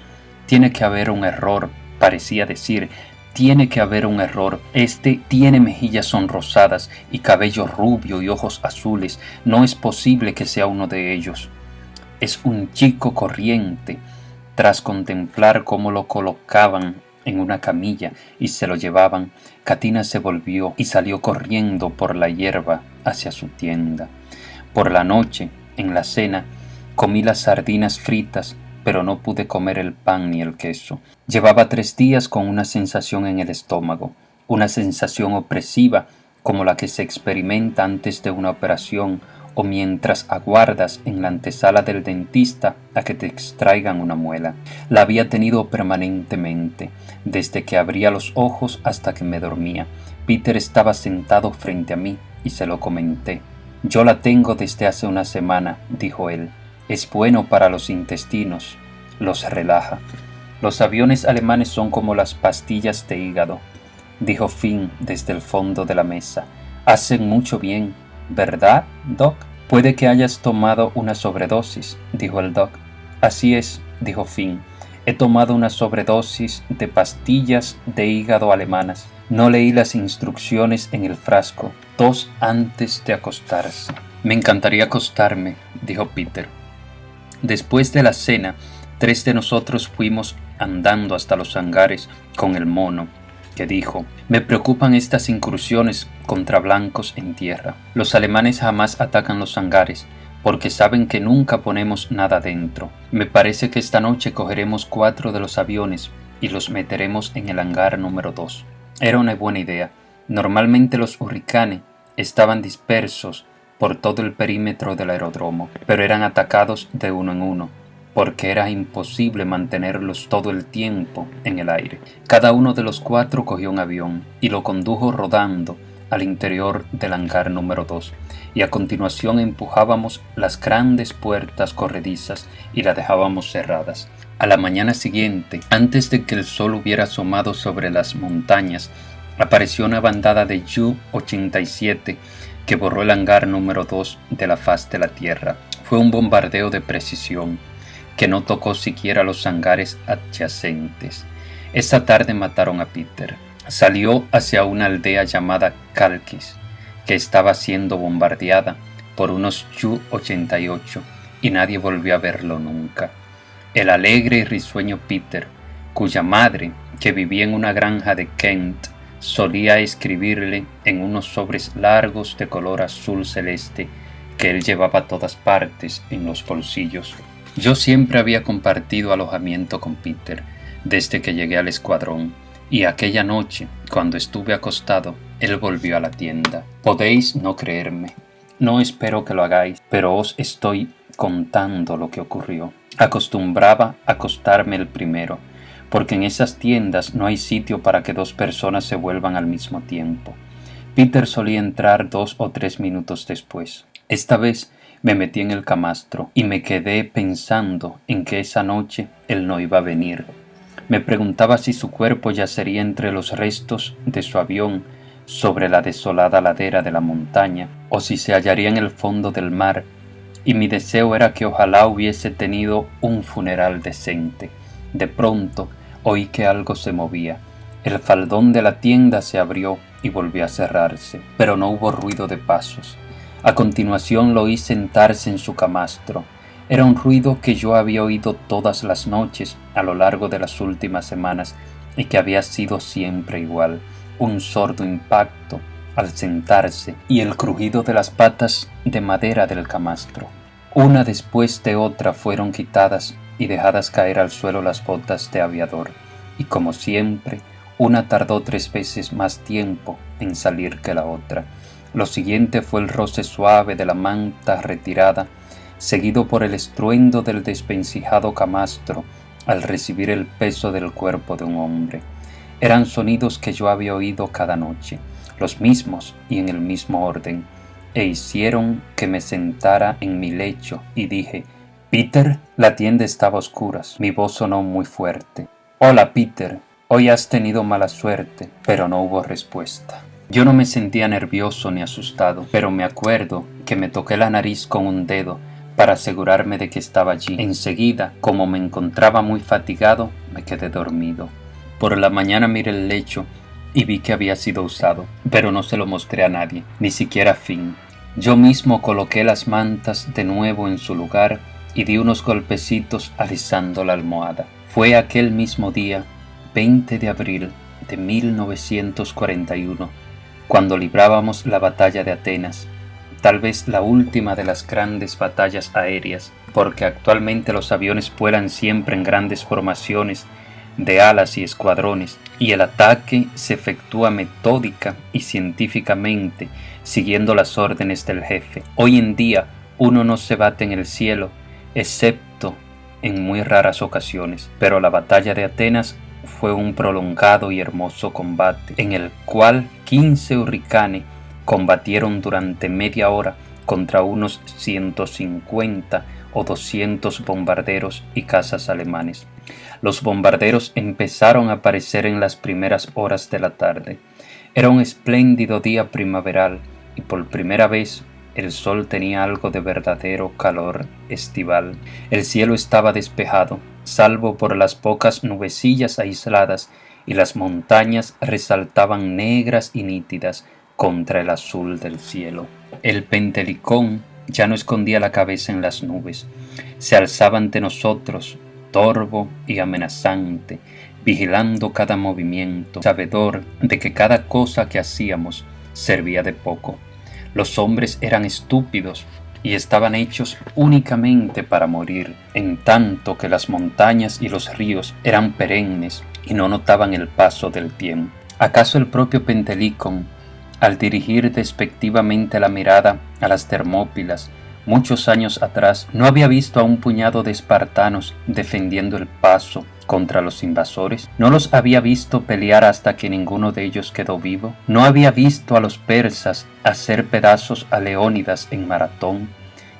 «Tiene que haber un error», parecía decir, «tiene que haber un error. Este tiene mejillas sonrosadas y cabello rubio y ojos azules. No es posible que sea uno de ellos. Es un chico corriente». Tras contemplar cómo lo colocaban en una camilla y se lo llevaban, Katina se volvió y salió corriendo por la hierba hacia su tienda. Por la noche, en la cena, comí las sardinas fritas, pero no pude comer el pan ni el queso. Llevaba 3 días con una sensación en el estómago, una sensación opresiva como la que se experimenta antes de una operación o mientras aguardas en la antesala del dentista a que te extraigan una muela. La había tenido permanentemente, desde que abría los ojos hasta que me dormía. Peter estaba sentado frente a mí y se lo comenté. «Yo la tengo desde hace una semana», dijo él. «Es bueno para los intestinos, los relaja». «Los aviones alemanes son como las pastillas de hígado», dijo Finn desde el fondo de la mesa. «Hacen mucho bien, ¿verdad, Doc?» «Puede que hayas tomado una sobredosis», dijo el Doc. «Así es», dijo Finn. «He tomado una sobredosis de pastillas de hígado alemanas. No leí las instrucciones en el frasco. 2 antes de acostarse». «Me encantaría acostarme», dijo Peter. Después de la cena, 3 de nosotros fuimos andando hasta los hangares con el mono, que dijo: «Me preocupan estas incursiones contra blancos en tierra. Los alemanes jamás atacan los hangares, porque saben que nunca ponemos nada dentro. Me parece que esta noche cogeremos 4 de los aviones y los meteremos en el hangar número 2. Era una buena idea. Normalmente los Hurricane estaban dispersos por todo el perímetro del aeródromo, pero eran atacados de uno en uno, porque era imposible mantenerlos todo el tiempo en el aire. Cada uno de los 4 cogió un avión y lo condujo rodando al interior del hangar número 2, y a continuación empujábamos las grandes puertas corredizas y las dejábamos cerradas. A la mañana siguiente, antes de que el sol hubiera asomado sobre las montañas, apareció una bandada de Ju-87 que borró el hangar número 2 de la faz de la tierra. Fue un bombardeo de precisión que no tocó siquiera los hangares adyacentes. Esa tarde mataron a Peter. Salió hacia una aldea llamada Kalkis, que estaba siendo bombardeada por unos Ju-88, y nadie volvió a verlo nunca. El alegre y risueño Peter, cuya madre, que vivía en una granja de Kent, solía escribirle en unos sobres largos de color azul celeste que él llevaba a todas partes en los bolsillos. Yo siempre había compartido alojamiento con Peter desde que llegué al escuadrón. Y aquella noche, cuando estuve acostado, él volvió a la tienda. Podéis no creerme, no espero que lo hagáis, pero os estoy contando lo que ocurrió. Acostumbraba a acostarme el primero, porque en esas tiendas no hay sitio para que dos personas se vuelvan al mismo tiempo. Peter solía entrar 2 o 3 minutos después. Esta vez me metí en el camastro y me quedé pensando en que esa noche él no iba a venir. Me preguntaba si su cuerpo yacería entre los restos de su avión sobre la desolada ladera de la montaña, o si se hallaría en el fondo del mar, y mi deseo era que ojalá hubiese tenido un funeral decente. De pronto oí que algo se movía. El faldón de la tienda se abrió y volvió a cerrarse, pero no hubo ruido de pasos. A continuación lo oí sentarse en su camastro. Era un ruido que yo había oído todas las noches a lo largo de las últimas semanas y que había sido siempre igual, un sordo impacto al sentarse y el crujido de las patas de madera del camastro. Una después de otra fueron quitadas y dejadas caer al suelo las botas de aviador, y como siempre, una tardó 3 veces más tiempo en salir que la otra. Lo siguiente fue el roce suave de la manta retirada, seguido por el estruendo del desvencijado camastro al recibir el peso del cuerpo de un hombre. Eran sonidos que yo había oído cada noche, los mismos y en el mismo orden, e hicieron que me sentara en mi lecho y dije: «Peter». La tienda estaba a oscuras. Mi voz sonó muy fuerte. «Hola, Peter. Hoy has tenido mala suerte», pero no hubo respuesta. Yo no me sentía nervioso ni asustado, pero me acuerdo que me toqué la nariz con un dedo para asegurarme de que estaba allí. Enseguida, como me encontraba muy fatigado, me quedé dormido. Por la mañana miré el lecho y vi que había sido usado, pero no se lo mostré a nadie, ni siquiera a Finn. Yo mismo coloqué las mantas de nuevo en su lugar y di unos golpecitos alisando la almohada. Fue aquel mismo día, 20 de abril de 1941, cuando librábamos la batalla de Atenas, tal vez la última de las grandes batallas aéreas, porque actualmente los aviones vuelan siempre en grandes formaciones de alas y escuadrones, y el ataque se efectúa metódica y científicamente, siguiendo las órdenes del jefe. Hoy en día uno no se bate en el cielo, excepto en muy raras ocasiones, pero la batalla de Atenas fue un prolongado y hermoso combate, en el cual 15 hurricanes combatieron durante media hora contra unos 150 o 200 bombarderos y cazas alemanes. Los bombarderos empezaron a aparecer en las primeras horas de la tarde. Era un espléndido día primaveral y por primera vez el sol tenía algo de verdadero calor estival. El cielo estaba despejado, salvo por las pocas nubecillas aisladas, y las montañas resaltaban negras y nítidas contra el azul del cielo. El Pentelicón ya no escondía la cabeza en las nubes. Se alzaba ante nosotros, torvo y amenazante, vigilando cada movimiento, sabedor de que cada cosa que hacíamos servía de poco. Los hombres eran estúpidos y estaban hechos únicamente para morir, en tanto que las montañas y los ríos eran perennes y no notaban el paso del tiempo. ¿Acaso el propio Pentelicón, al dirigir despectivamente la mirada a las Termópilas muchos años atrás, no había visto a un puñado de espartanos defendiendo el paso contra los invasores? ¿No los había visto pelear hasta que ninguno de ellos quedó vivo? ¿No había visto a los persas hacer pedazos a Leónidas en Maratón?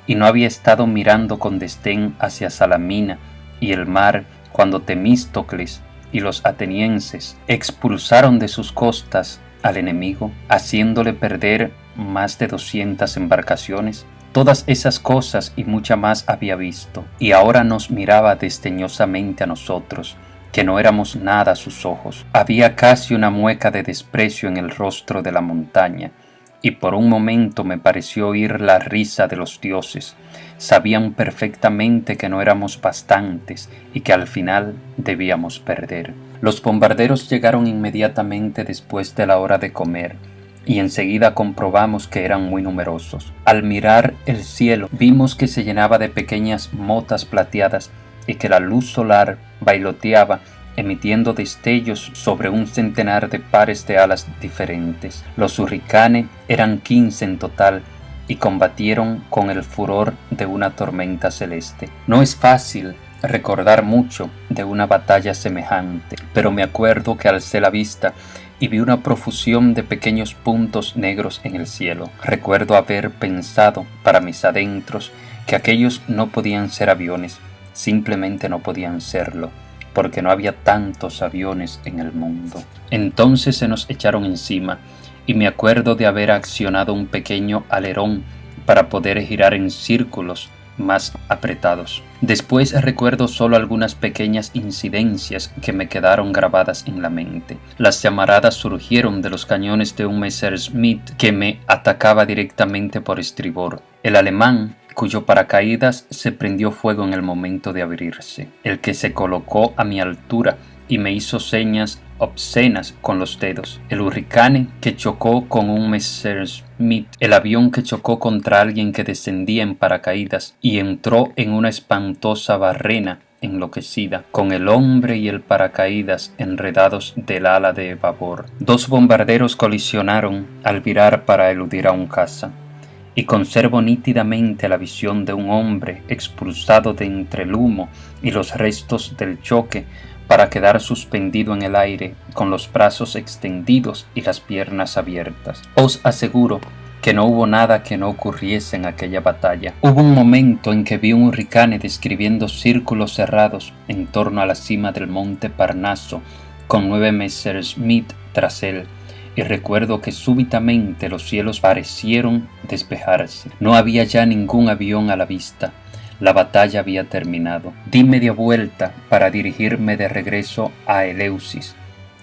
¿Y no había estado mirando con desdén hacia Salamina y el mar cuando Temístocles y los atenienses expulsaron de sus costas al enemigo, haciéndole perder más de 200 embarcaciones? Todas esas cosas y mucha más había visto, y ahora nos miraba desdeñosamente a nosotros, que no éramos nada a sus ojos. Había casi una mueca de desprecio en el rostro de la montaña, y por un momento me pareció oír la risa de los dioses. Sabían perfectamente que no éramos bastantes y que al final debíamos perder. Los bombarderos llegaron inmediatamente después de la hora de comer, y enseguida comprobamos que eran muy numerosos. Al mirar el cielo vimos que se llenaba de pequeñas motas plateadas y que la luz solar bailoteaba emitiendo destellos sobre un centenar de pares de alas diferentes. Los Hurricane eran 15 en total y combatieron con el furor de una tormenta celeste. No es fácil recordar mucho de una batalla semejante, pero me acuerdo que alcé la vista y vi una profusión de pequeños puntos negros en el cielo. Recuerdo haber pensado para mis adentros que aquellos no podían ser aviones, simplemente no podían serlo, porque no había tantos aviones en el mundo. Entonces se nos echaron encima, y me acuerdo de haber accionado un pequeño alerón para poder girar en círculos más apretados. Después recuerdo solo algunas pequeñas incidencias que me quedaron grabadas en la mente. Las llamaradas surgieron de los cañones de un Messerschmitt que me atacaba directamente por estribor. El alemán, cuyo paracaídas se prendió fuego en el momento de abrirse. El que se colocó a mi altura y me hizo señas obscenas con los dedos. El Hurricane que chocó con un Messerschmitt. El avión que chocó contra alguien que descendía en paracaídas y entró en una espantosa barrena enloquecida, con el hombre y el paracaídas enredados del ala de babor. 2 bombarderos colisionaron al virar para eludir a un caza. Y conservo nítidamente la visión de un hombre expulsado de entre el humo y los restos del choque para quedar suspendido en el aire con los brazos extendidos y las piernas abiertas. Os aseguro que no hubo nada que no ocurriese en aquella batalla. Hubo un momento en que vi un Hurricane describiendo círculos cerrados en torno a la cima del monte Parnaso con 9 Messerschmitt tras él. Y recuerdo que súbitamente los cielos parecieron despejarse. No había ya ningún avión a la vista. La batalla había terminado. Di media vuelta para dirigirme de regreso a Eleusis,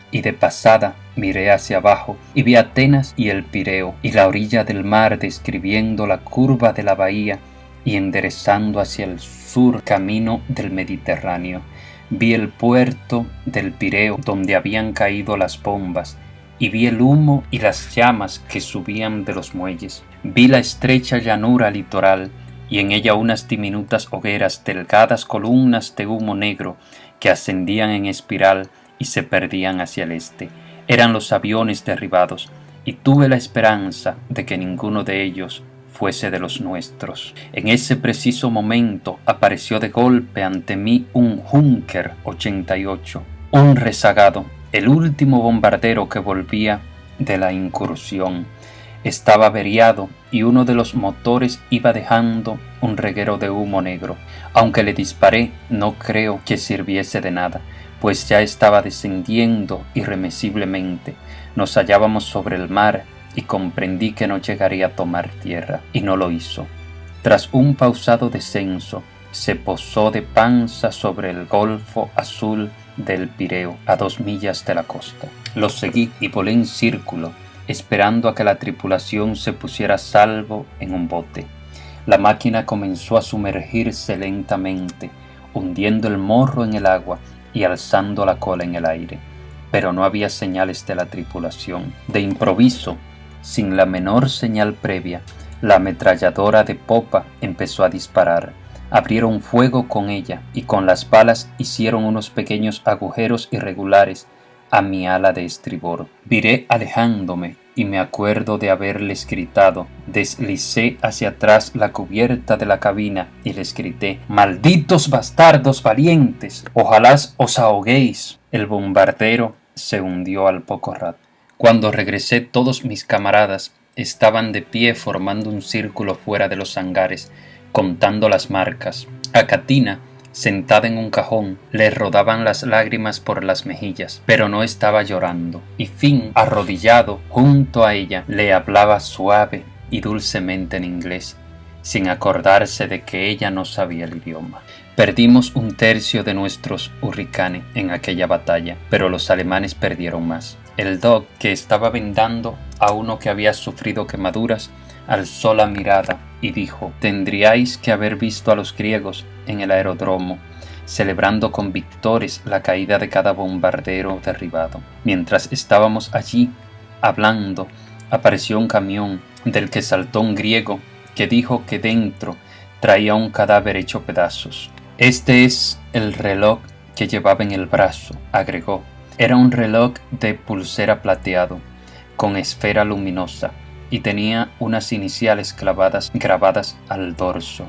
y de pasada miré hacia abajo y vi Atenas y el Pireo, y la orilla del mar describiendo la curva de la bahía y enderezando hacia el sur camino del Mediterráneo. Vi el puerto del Pireo donde habían caído las bombas, y vi el humo y las llamas que subían de los muelles. Vi la estrecha llanura litoral, y en ella unas diminutas hogueras, delgadas columnas de humo negro que ascendían en espiral y se perdían hacia el este. Eran los aviones derribados, y tuve la esperanza de que ninguno de ellos fuese de los nuestros. En ese preciso momento apareció de golpe ante mí un Junker 88, un rezagado, el último bombardero que volvía de la incursión. Estaba averiado y uno de los motores iba dejando un reguero de humo negro. Aunque le disparé, no creo que sirviese de nada, pues ya estaba descendiendo irremisiblemente. Nos hallábamos sobre el mar y comprendí que no llegaría a tomar tierra, y no lo hizo. Tras un pausado descenso, se posó de panza sobre el golfo azul del Pireo, a 2 millas de la costa. Lo seguí y volé en círculo, esperando a que la tripulación se pusiera a salvo en un bote. La máquina comenzó a sumergirse lentamente, hundiendo el morro en el agua y alzando la cola en el aire, pero no había señales de la tripulación. De improviso, sin la menor señal previa, la ametralladora de popa empezó a disparar. Abrieron fuego con ella y con las balas hicieron unos pequeños agujeros irregulares a mi ala de estribor. Viré alejándome y me acuerdo de haberles gritado. Deslicé hacia atrás la cubierta de la cabina y les grité: «¡Malditos bastardos valientes! ¡Ojalá os ahoguéis!». El bombardero se hundió al poco rato. Cuando regresé, todos mis camaradas estaban de pie formando un círculo fuera de los hangares, contando las marcas. A Catina, sentada en un cajón, le rodaban las lágrimas por las mejillas, pero no estaba llorando, y Finn, arrodillado junto a ella, le hablaba suave y dulcemente en inglés, sin acordarse de que ella no sabía el idioma. Perdimos 1/3 de nuestros Hurricane en aquella batalla, pero los alemanes perdieron más. El Dog, que estaba vendando a uno que había sufrido quemaduras, alzó la mirada y dijo: «Tendríais que haber visto a los griegos en el aeródromo, celebrando con victorias la caída de cada bombardero derribado». Mientras estábamos allí hablando, apareció un camión del que saltó un griego que dijo que dentro traía un cadáver hecho pedazos. «Este es el reloj que llevaba en el brazo, agregó. Era un reloj de pulsera plateado, con esfera luminosa, y tenía unas iniciales grabadas al dorso.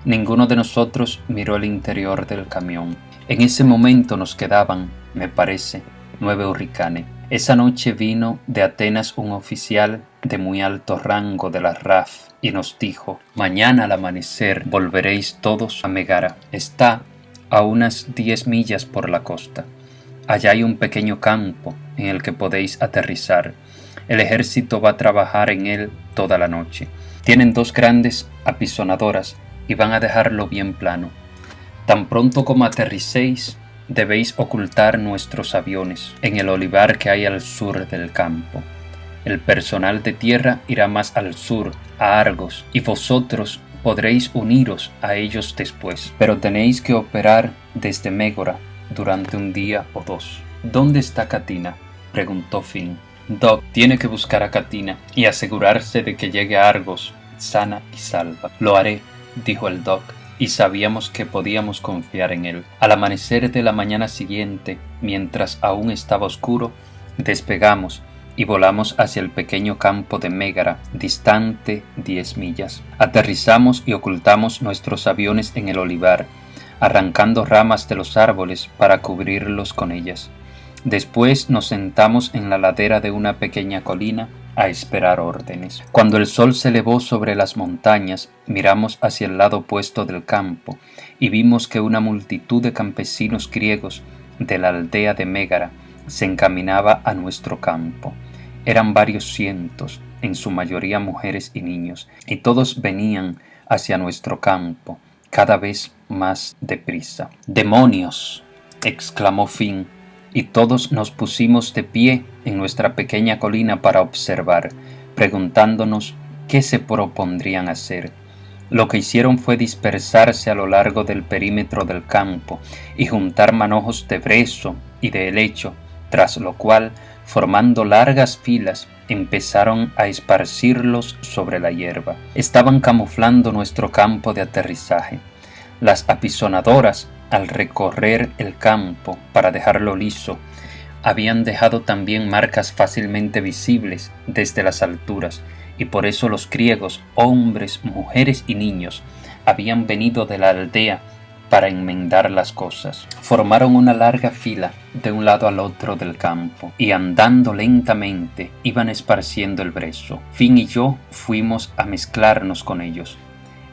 Ninguno de nosotros miró el interior del camión. En ese momento nos quedaban, me parece, 9 hurricanes. Esa noche vino de Atenas un oficial de muy alto rango de la RAF y nos dijo: mañana al amanecer volveréis todos a Megara. Está a unas 10 millas por la costa. Allá hay un pequeño campo en el que podéis aterrizar. El ejército va a trabajar en él toda la noche. Tienen 2 grandes apisonadoras y van a dejarlo bien plano. Tan pronto como aterricéis, debéis ocultar nuestros aviones en el olivar que hay al sur del campo. El personal de tierra irá más al sur, a Argos, y vosotros podréis uniros a ellos después. Pero tenéis que operar desde Mégora durante un día o 2. ¿Dónde está Catina?, preguntó Finn. Doc tiene que buscar a Catina y asegurarse de que llegue a Argos sana y salva. Lo haré, dijo el Doc, y sabíamos que podíamos confiar en él. Al amanecer de la mañana siguiente, mientras aún estaba oscuro, despegamos y volamos hacia el pequeño campo de Mégara, distante 10 millas. Aterrizamos y ocultamos nuestros aviones en el olivar, arrancando ramas de los árboles para cubrirlos con ellas. Después nos sentamos en la ladera de una pequeña colina a esperar órdenes. Cuando el sol se elevó sobre las montañas, miramos hacia el lado opuesto del campo y vimos que una multitud de campesinos griegos de la aldea de Mégara se encaminaba a nuestro campo. Eran varios cientos, en su mayoría mujeres y niños, y todos venían hacia nuestro campo, cada vez más deprisa. ¡Demonios!, exclamó Finn, y todos nos pusimos de pie en nuestra pequeña colina para observar, preguntándonos qué se propondrían hacer. Lo que hicieron fue dispersarse a lo largo del perímetro del campo y juntar manojos de brezo y de helecho, tras lo cual, formando largas filas, empezaron a esparcirlos sobre la hierba. Estaban camuflando nuestro campo de aterrizaje. Las apisonadoras, al recorrer el campo para dejarlo liso, habían dejado también marcas fácilmente visibles desde las alturas, y por eso los griegos, hombres, mujeres y niños, habían venido de la aldea para enmendar las cosas. Formaron una larga fila de un lado al otro del campo, y andando lentamente iban esparciendo el brezo. Finn y yo fuimos a mezclarnos con ellos.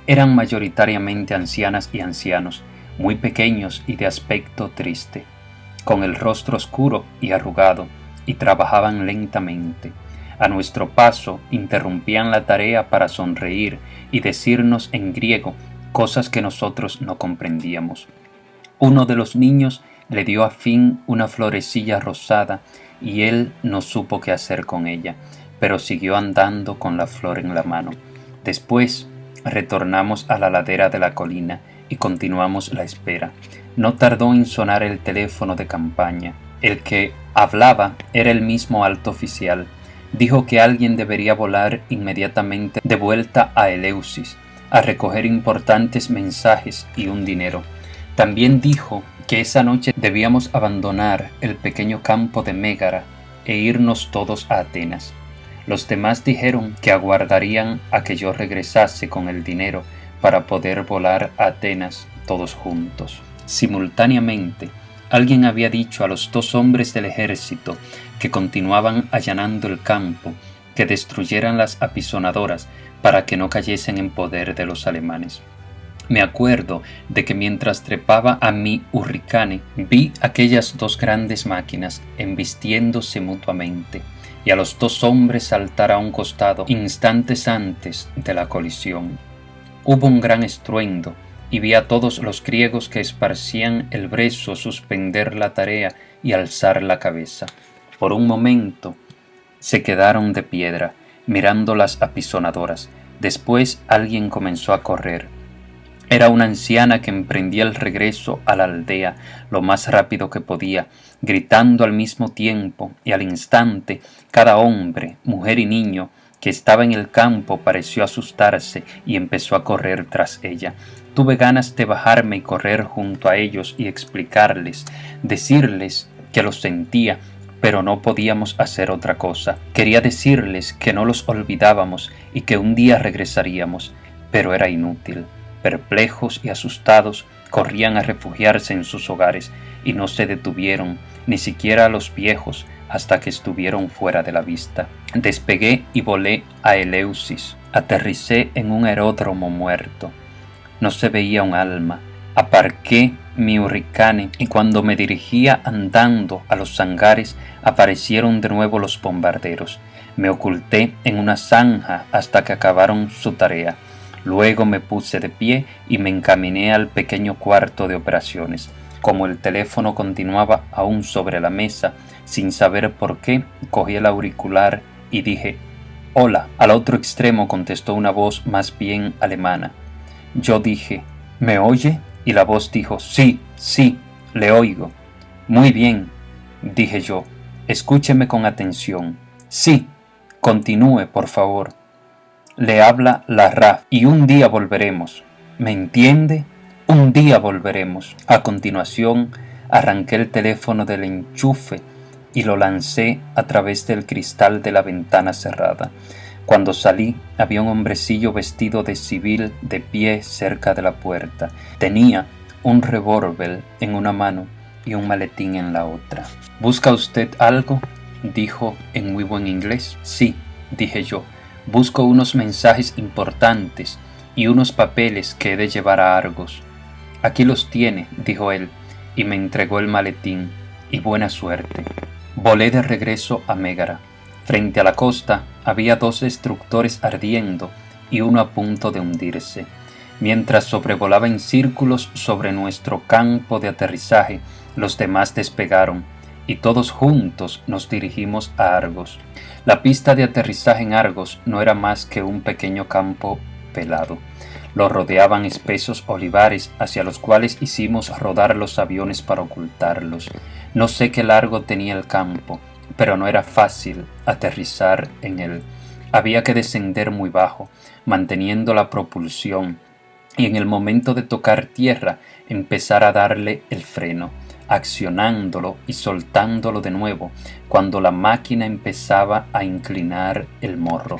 Eran mayoritariamente ancianas y ancianos, muy pequeños y de aspecto triste, con el rostro oscuro y arrugado, y trabajaban lentamente. A nuestro paso interrumpían la tarea para sonreír y decirnos en griego cosas que nosotros no comprendíamos. Uno de los niños le dio a Finn una florecilla rosada y él no supo qué hacer con ella, pero siguió andando con la flor en la mano. Después retornamos a la ladera de la colina y continuamos la espera. No tardó en sonar el teléfono de campaña. El que hablaba era el mismo alto oficial. Dijo que alguien debería volar inmediatamente de vuelta a Eleusis, a recoger importantes mensajes y un dinero. También dijo que esa noche debíamos abandonar el pequeño campo de Mégara e irnos todos a Atenas. Los demás dijeron que aguardarían a que yo regresase con el dinero para poder volar a Atenas todos juntos. Simultáneamente, alguien había dicho a los 2 hombres del ejército que continuaban allanando el campo que destruyeran las apisonadoras para que no cayesen en poder de los alemanes. Me acuerdo de que mientras trepaba a mi hurricane, vi aquellas 2 grandes máquinas embistiéndose mutuamente y a los 2 hombres saltar a un costado instantes antes de la colisión. Hubo un gran estruendo y vi a todos los griegos que esparcían el brezo suspender la tarea y alzar la cabeza. Por un momento se quedaron de piedra, mirando las apisonadoras. Después alguien comenzó a correr. Era una anciana que emprendía el regreso a la aldea lo más rápido que podía, gritando al mismo tiempo, y al instante cada hombre, mujer y niño que estaba en el campo, pareció asustarse y empezó a correr tras ella. Tuve ganas de bajarme y correr junto a ellos y explicarles, decirles que los sentía, pero no podíamos hacer otra cosa. Quería decirles que no los olvidábamos y que un día regresaríamos, pero era inútil. Perplejos y asustados, corrían a refugiarse en sus hogares y no se detuvieron, ni siquiera a los viejos, hasta que estuvieron fuera de la vista. Despegué y volé a Eleusis. Aterricé en un aeródromo muerto. No se veía un alma. Aparqué mi Hurricane y cuando me dirigía andando a los hangares aparecieron de nuevo los bombarderos. Me oculté en una zanja hasta que acabaron su tarea. Luego me puse de pie y me encaminé al pequeño cuarto de operaciones. Como el teléfono continuaba aún sobre la mesa, sin saber por qué, cogí el auricular y dije «Hola». Al otro extremo contestó una voz más bien alemana. Yo dije «¿Me oye?» y la voz dijo «Sí, sí, le oigo». «Muy bien», dije yo, «escúcheme con atención». «Sí, continúe, por favor». Le habla la RAF y un día volveremos. ¿Me entiende? Un día volveremos. A continuación, arranqué el teléfono del enchufe y lo lancé a través del cristal de la ventana cerrada. Cuando salí, había un hombrecillo vestido de civil de pie cerca de la puerta. Tenía un revólver en una mano y un maletín en la otra. ¿Busca usted algo?, dijo en muy buen inglés. Sí, dije yo. Busco unos mensajes importantes y unos papeles que he de llevar a Argos. Aquí los tiene, dijo él, y me entregó el maletín, y buena suerte. Volé de regreso a Mégara. Frente a la costa había 2 destructores ardiendo y uno a punto de hundirse. Mientras sobrevolaba en círculos sobre nuestro campo de aterrizaje, los demás despegaron, y todos juntos nos dirigimos a Argos. La pista de aterrizaje en Argos no era más que un pequeño campo pelado. Lo rodeaban espesos olivares hacia los cuales hicimos rodar los aviones para ocultarlos. No sé qué largo tenía el campo, pero no era fácil aterrizar en él. Había que descender muy bajo, manteniendo la propulsión, y en el momento de tocar tierra empezar a darle el freno, accionándolo y soltándolo de nuevo cuando la máquina empezaba a inclinar el morro.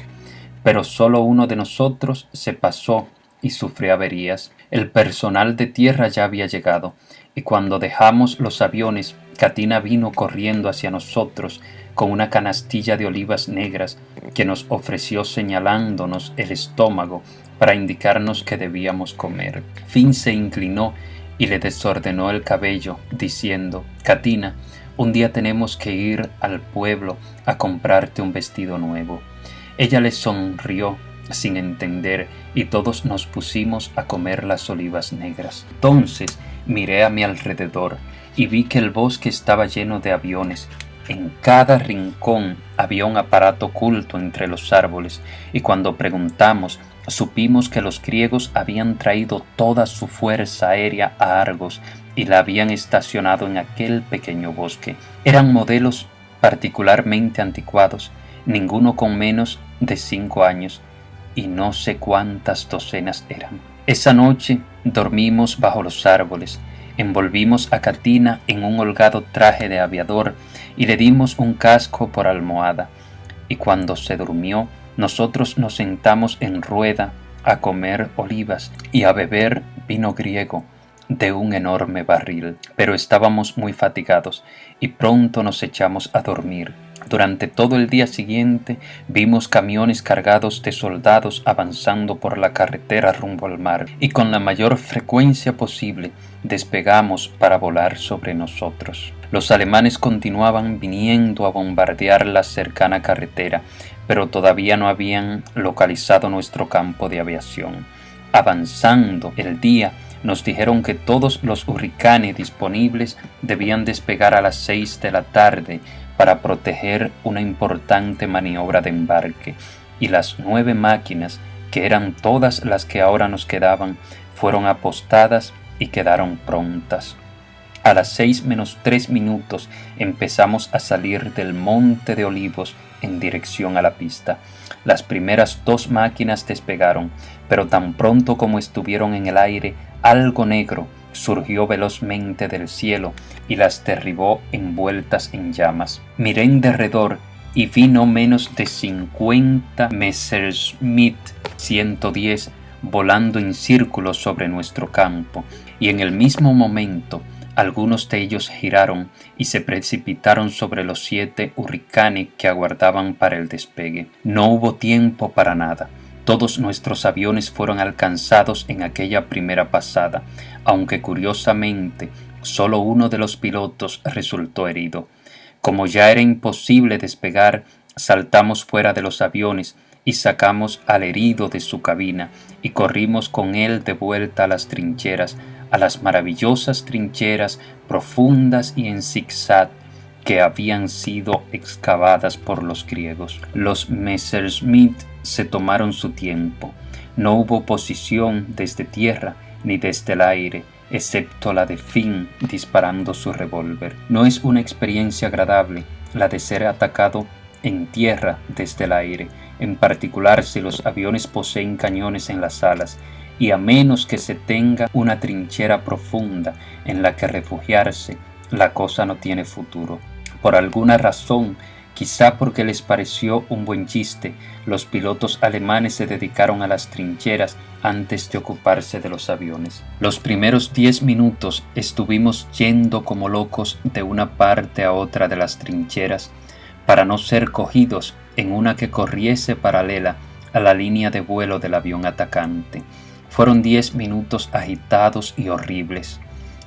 Pero solo uno de nosotros se pasó y sufrió averías. El personal de tierra ya había llegado, y cuando dejamos los aviones, Katina vino corriendo hacia nosotros con una canastilla de olivas negras que nos ofreció señalándonos el estómago para indicarnos que debíamos comer. Finn se inclinó y le desordenó el cabello, diciendo: «Katina, un día tenemos que ir al pueblo a comprarte un vestido nuevo». Ella le sonrió sin entender y todos nos pusimos a comer las olivas negras. Entonces miré a mi alrededor y vi que el bosque estaba lleno de aviones. En cada rincón había un aparato oculto entre los árboles, y cuando preguntamos, supimos que los griegos habían traído toda su fuerza aérea a Argos y la habían estacionado en aquel pequeño bosque. Eran modelos particularmente anticuados, ninguno con menos de 5 años, y no sé cuántas docenas eran. Esa noche dormimos bajo los árboles, envolvimos a Katina en un holgado traje de aviador y le dimos un casco por almohada, y cuando se durmió, nosotros nos sentamos en rueda a comer olivas y a beber vino griego de un enorme barril. Pero estábamos muy fatigados y pronto nos echamos a dormir. Durante todo el día siguiente vimos camiones cargados de soldados avanzando por la carretera rumbo al mar, y con la mayor frecuencia posible despegamos para volar sobre nosotros. Los alemanes continuaban viniendo a bombardear la cercana carretera, pero todavía no habían localizado nuestro campo de aviación. Avanzando el día, nos dijeron que todos los Hurricane disponibles debían despegar a las 6 de la tarde para proteger una importante maniobra de embarque, y las 9 máquinas, que eran todas las que ahora nos quedaban, fueron apostadas y quedaron prontas. A las 6 menos 3 minutos empezamos a salir del Monte de Olivos en dirección a la pista. Las primeras 2 máquinas despegaron, pero tan pronto como estuvieron en el aire, algo negro surgió velozmente del cielo y las derribó envueltas en llamas. Miré en derredor y vi no menos de 50 Messerschmitt 110 volando en círculos sobre nuestro campo, y en el mismo momento algunos de ellos giraron y se precipitaron sobre los 7 Hurricane que aguardaban para el despegue. No hubo tiempo para nada. Todos nuestros aviones fueron alcanzados en aquella primera pasada, aunque curiosamente solo uno de los pilotos resultó herido. Como ya era imposible despegar, saltamos fuera de los aviones y sacamos al herido de su cabina y corrimos con él de vuelta a las trincheras, a las maravillosas trincheras profundas y en zigzag que habían sido excavadas por los griegos. Los Messerschmitt se tomaron su tiempo. No hubo posición desde tierra ni desde el aire, excepto la de Finn disparando su revólver. No es una experiencia agradable la de ser atacado en tierra desde el aire, en particular si los aviones poseen cañones en las alas, y a menos que se tenga una trinchera profunda en la que refugiarse, la cosa no tiene futuro. Por alguna razón, quizá porque les pareció un buen chiste, los pilotos alemanes se dedicaron a las trincheras antes de ocuparse de los aviones. Los primeros 10 minutos estuvimos yendo como locos de una parte a otra de las trincheras para no ser cogidos en una que corriese paralela a la línea de vuelo del avión atacante. Fueron 10 minutos agitados y horribles,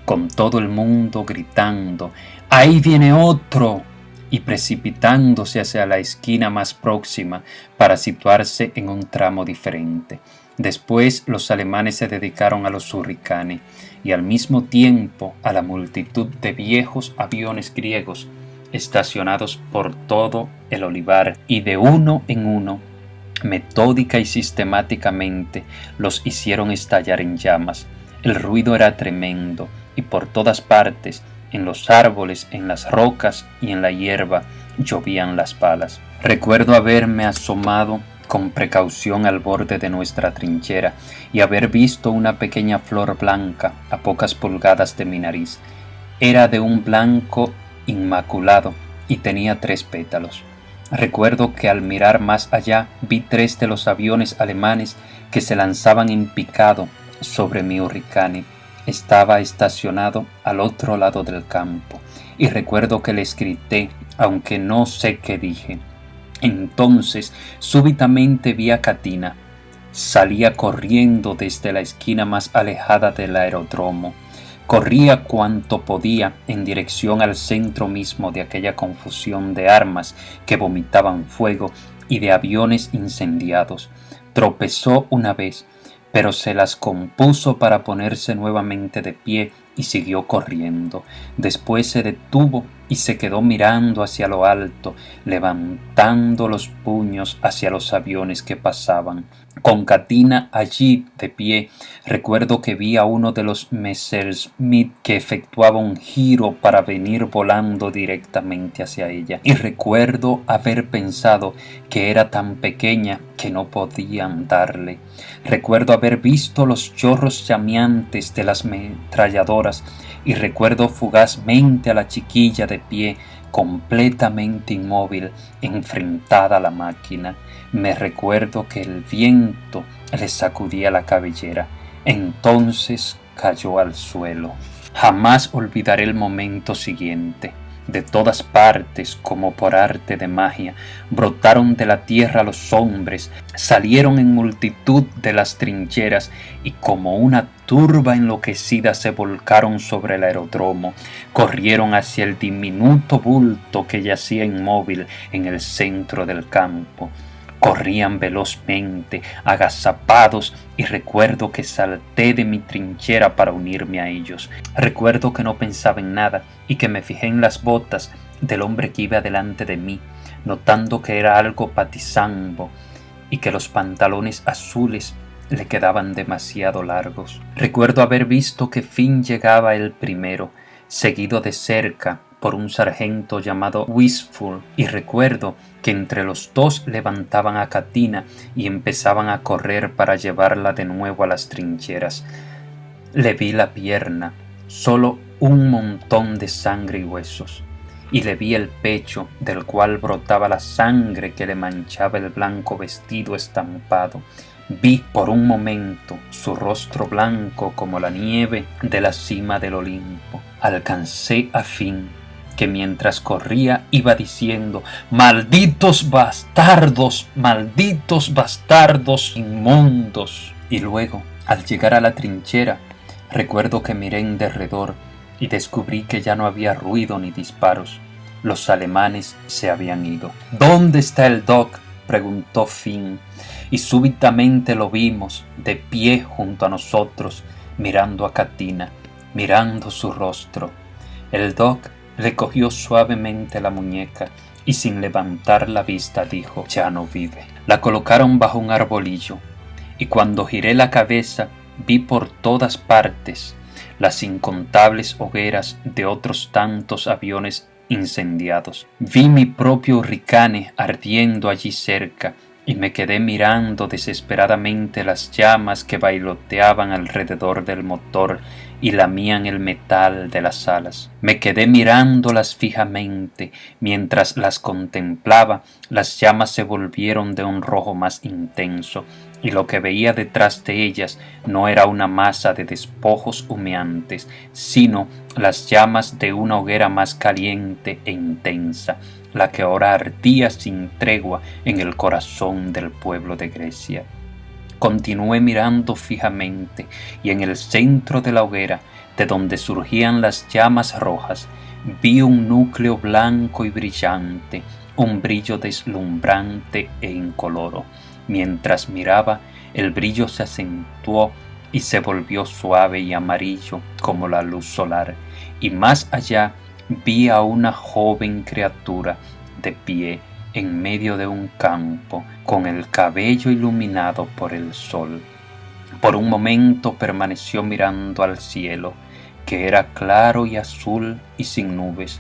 con todo el mundo gritando ¡ahí viene otro!, y precipitándose hacia la esquina más próxima para situarse en un tramo diferente. Después los alemanes se dedicaron a los Hurricane y al mismo tiempo a la multitud de viejos aviones griegos estacionados por todo el olivar, y de uno en uno, metódica y sistemáticamente, los hicieron estallar en llamas. El ruido era tremendo y por todas partes, en los árboles, en las rocas y en la hierba, llovían las balas. Recuerdo haberme asomado con precaución al borde de nuestra trinchera y haber visto una pequeña flor blanca a pocas pulgadas de mi nariz. Era de un blanco inmaculado y tenía 3 pétalos. Recuerdo que al mirar más allá vi 3 de los aviones alemanes que se lanzaban en picado sobre mi Hurricane. Estaba estacionado al otro lado del campo y recuerdo que les grité, aunque no sé qué dije. Entonces súbitamente vi a Katina. Salía corriendo desde la esquina más alejada del aeródromo. Corría cuanto podía en dirección al centro mismo de aquella confusión de armas que vomitaban fuego y de aviones incendiados. Tropezó una vez, pero se las compuso para ponerse nuevamente de pie y siguió corriendo. Después se detuvo y se quedó mirando hacia lo alto, levantando los puños hacia los aviones que pasaban. Con Katina allí de pie, recuerdo que vi a uno de los Messerschmitt que efectuaba un giro para venir volando directamente hacia ella, y recuerdo haber pensado que era tan pequeña que no podían darle. Recuerdo haber visto los chorros llameantes de las ametralladoras y recuerdo fugazmente a la chiquilla de pie, completamente inmóvil, enfrentada a la máquina. Me recuerdo que el viento le sacudía la cabellera. Entonces cayó al suelo. Jamás olvidaré el momento siguiente. De todas partes, como por arte de magia, brotaron de la tierra los hombres, salieron en multitud de las trincheras y como una turba enloquecida se volcaron sobre el aeródromo, corrieron hacia el diminuto bulto que yacía inmóvil en el centro del campo. Corrían velozmente, agazapados, y recuerdo que salté de mi trinchera para unirme a ellos. Recuerdo que no pensaba en nada y que me fijé en las botas del hombre que iba delante de mí, notando que era algo patizambo y que los pantalones azules le quedaban demasiado largos. Recuerdo haber visto que Finn llegaba el primero, seguido de cerca por un sargento llamado Wistful, y recuerdo que entre los dos levantaban a Katina y empezaban a correr para llevarla de nuevo a las trincheras. Le vi la pierna, solo un montón de sangre y huesos, y le vi el pecho, del cual brotaba la sangre que le manchaba el blanco vestido estampado. Vi por un momento su rostro blanco como la nieve de la cima del Olimpo. Alcancé a fin que mientras corría iba diciendo: «¡Malditos bastardos! ¡Malditos bastardos inmundos!». Y luego, al llegar a la trinchera, recuerdo que miré en derredor y descubrí que ya no había ruido ni disparos. Los alemanes se habían ido. «¿Dónde está el Doc?», preguntó Finn, y súbitamente lo vimos de pie junto a nosotros, mirando a Katina, mirando su rostro. El Doc le cogió suavemente la muñeca y sin levantar la vista dijo: «Ya no vive». La colocaron bajo un arbolillo, y cuando giré la cabeza vi por todas partes las incontables hogueras de otros tantos aviones incendiados. Vi mi propio Hurricane ardiendo allí cerca y me quedé mirando desesperadamente las llamas que bailoteaban alrededor del motor y lamían el metal de las alas. Me quedé mirándolas fijamente. Mientras las contemplaba, las llamas se volvieron de un rojo más intenso, y lo que veía detrás de ellas no era una masa de despojos humeantes, sino las llamas de una hoguera más caliente e intensa, la que ahora ardía sin tregua en el corazón del pueblo de Grecia. Continué mirando fijamente, y en el centro de la hoguera, de donde surgían las llamas rojas, vi un núcleo blanco y brillante, un brillo deslumbrante e incoloro. Mientras miraba, el brillo se acentuó y se volvió suave y amarillo como la luz solar, y más allá vi a una joven criatura de pie en medio de un campo, con el cabello iluminado por el sol. Por un momento permaneció mirando al cielo, que era claro y azul y sin nubes.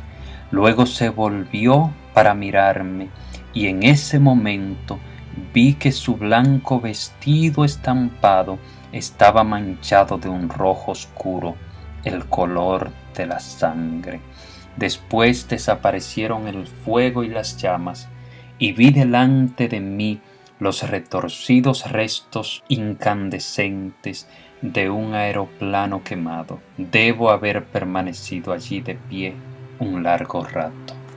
Luego se volvió para mirarme, y en ese momento vi que su blanco vestido estampado estaba manchado de un rojo oscuro, el color de la sangre. Después desaparecieron el fuego y las llamas, y vi delante de mí los retorcidos restos incandescentes de un aeroplano quemado. Debo haber permanecido allí de pie un largo rato.